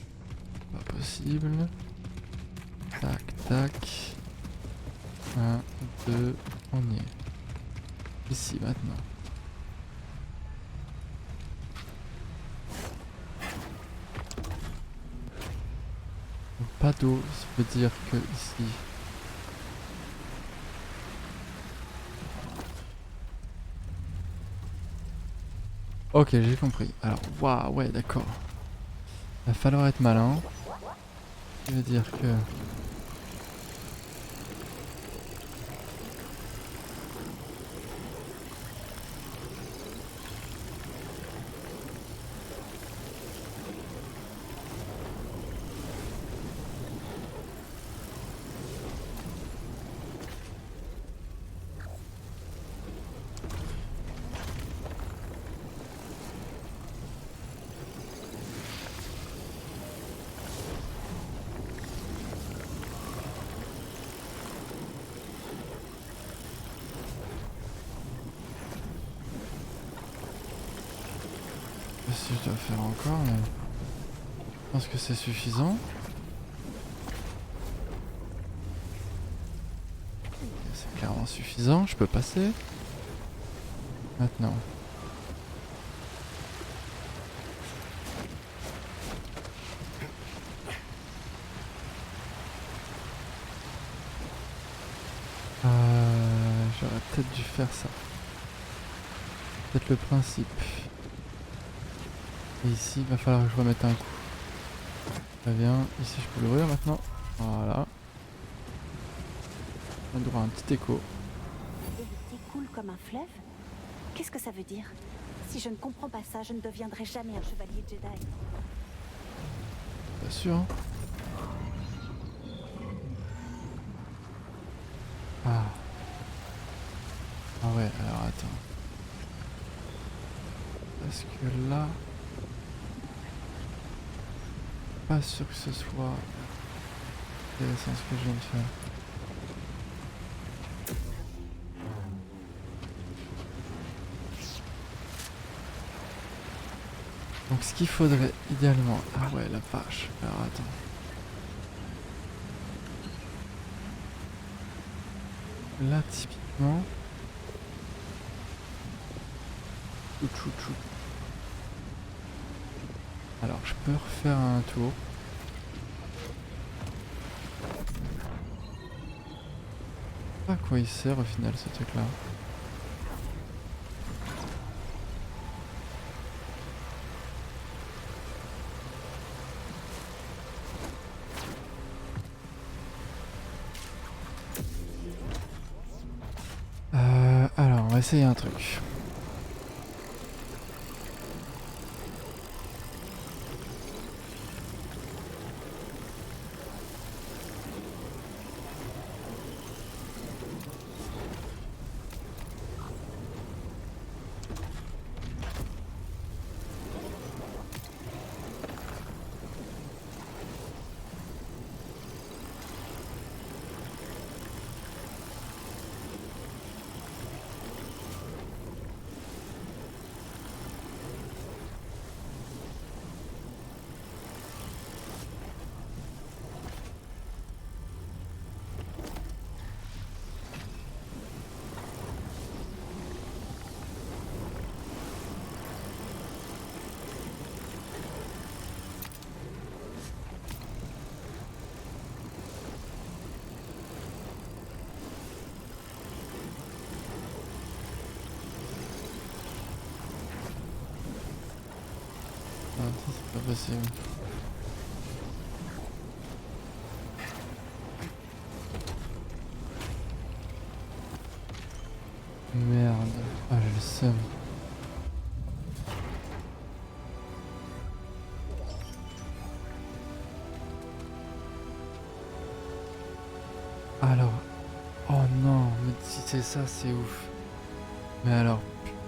pas possible. Tac, tac. 1, 2, on y est. Ici maintenant. Donc, pas d'eau, ça veut dire que ici. Ok, j'ai compris. Alors, waouh, ouais, d'accord. Il va falloir être malin. Ça veut dire que... Si je dois faire encore, mais je pense que c'est suffisant. C'est clairement suffisant, je peux passer. Maintenant. J'aurais peut-être dû faire ça. Peut-être le principe. Et ici, il va falloir que je remette un coup. Très bien. Ici, je peux l'ouvrir maintenant. Voilà. On a droit à un petit écho. La vérité coule comme un fleuve? Qu'est-ce que ça veut dire? Si je ne comprends pas ça, je ne deviendrai jamais un chevalier Jedi. Pas sûr, hein. Ah. Ah ouais, alors attends. Parce que là... Pas sûr que ce soit intéressant ce que je viens de faire. Donc ce qu'il faudrait idéalement... Ah ouais, la vache. Alors attends. Là typiquement... Chou. Alors je peux refaire un tour. Pas à quoi il sert au final ce truc là. Alors on va essayer un truc. possible. Merde. Ah, j'ai le seum. Alors. Oh non, mais si c'est ça, c'est ouf. Mais alors,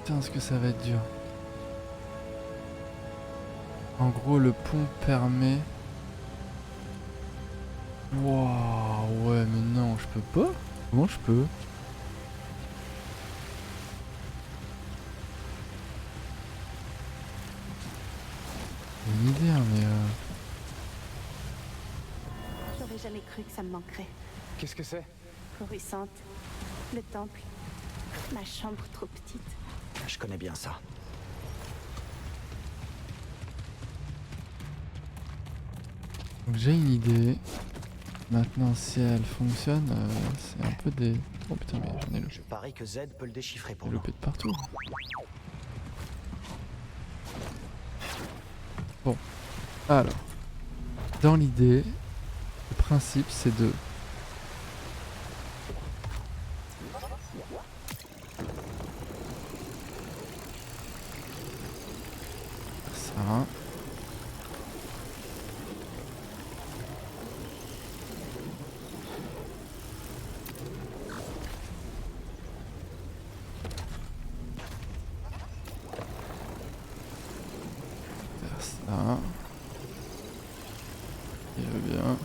putain, ce que ça va être dur. En gros, le pont permet... Waouh, ouais, mais non, je peux pas. Comment je peux? Une idée, hein, mais J'aurais jamais cru que ça me manquerait. Qu'est-ce que c'est? Coruscante, le temple, ma chambre trop petite. Je connais bien ça. Donc j'ai une idée. Maintenant, si elle fonctionne, c'est un peu des... Oh putain, mais j'en ai le... Je parie que Z peut le déchiffrer pour le nous. de partout. Bon, alors, dans l'idée, le principe c'est de... Ça. Faire ça. Il veut bien.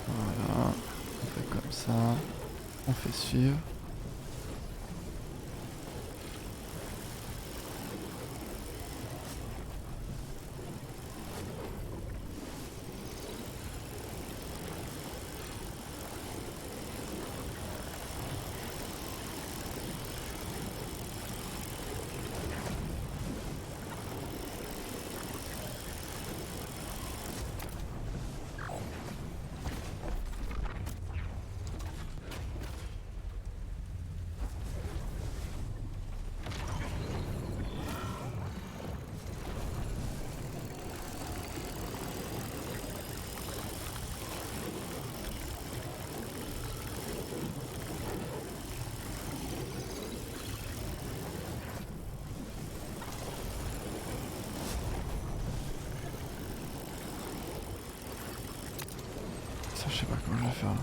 Voilà. On fait comme ça. On fait suivre. Ça, je sais pas comment je vais faire là.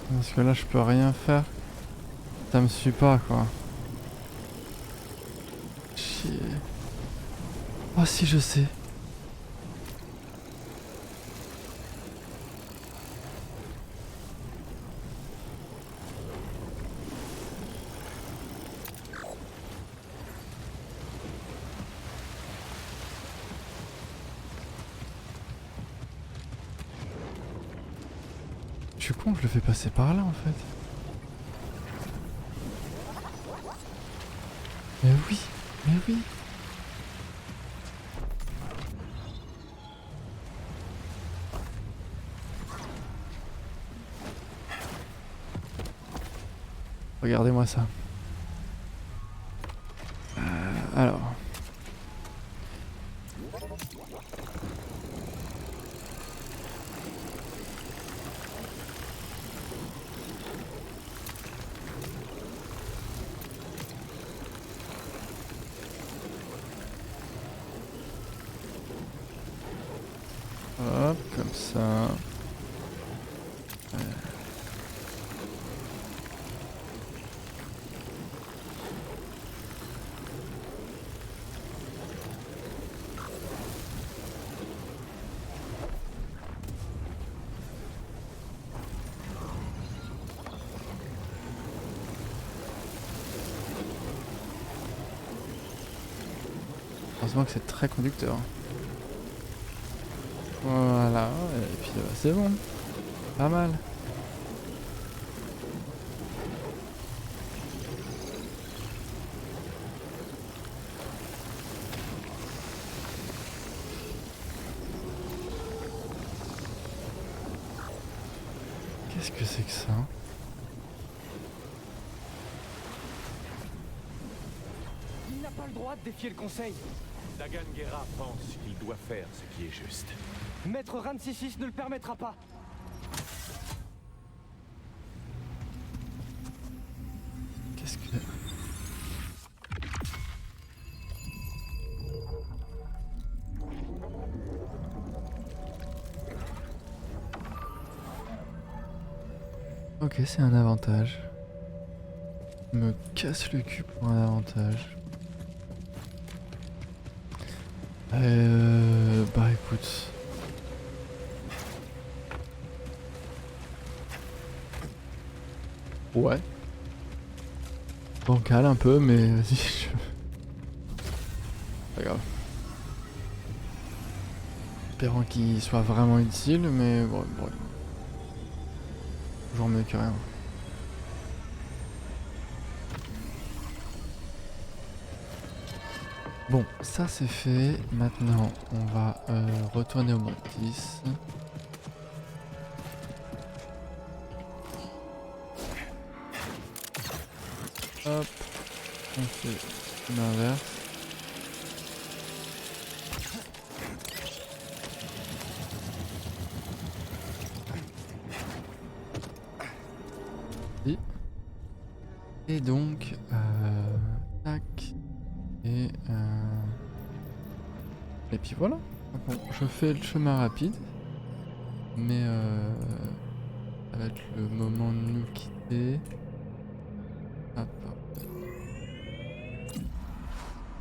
Parce que là je peux rien faire. Ça me suit pas quoi. Chier. Oh si je sais. Je suis con, je le fais passer par là en fait. Mais oui, mais oui. Regardez-moi ça. Alors. Hop, comme ça. Heureusement que c'est très conducteur. Voilà, et puis c'est bon. Pas mal. Qu'est-ce que c'est que ça? Il n'a pas le droit de défier le conseil. Dagan Gera pense qu'il doit faire ce qui est juste. Maître Ramsessis ne le permettra pas. Qu'est-ce que... Ok, c'est un avantage. Je me casse le cul pour un avantage. Bah écoute. Ouais. Bancal un peu, mais vas-y. Pas grave. Espérant qu'il soit vraiment utile, mais bon. Toujours mieux que rien. Bon, ça c'est fait. Maintenant, on va retourner au monde 10. Hop, on fait l'inverse. Et donc, tac, et puis voilà. Bon, je fais le chemin rapide, mais ça va être le moment de nous quitter. Hop.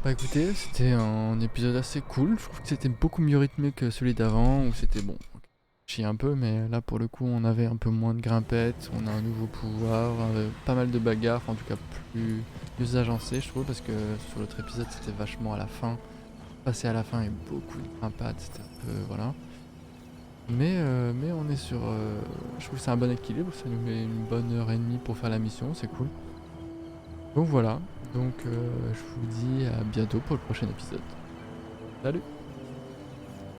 Bah écoutez, c'était un épisode assez cool. Je trouve que c'était beaucoup mieux rythmé que celui d'avant, où c'était bon. Chie un peu, mais là pour le coup on avait un peu moins de grimpettes, on a un nouveau pouvoir, pas mal de bagarres, en tout cas plus agencé je trouve, parce que sur l'autre épisode c'était vachement à la fin, passé à la fin et beaucoup de grimpades, c'était un peu voilà. Mais on est sur, je trouve que c'est un bon équilibre, ça nous met une bonne heure et demie pour faire la mission, c'est cool. Donc voilà, donc je vous dis à bientôt pour le prochain épisode. Salut!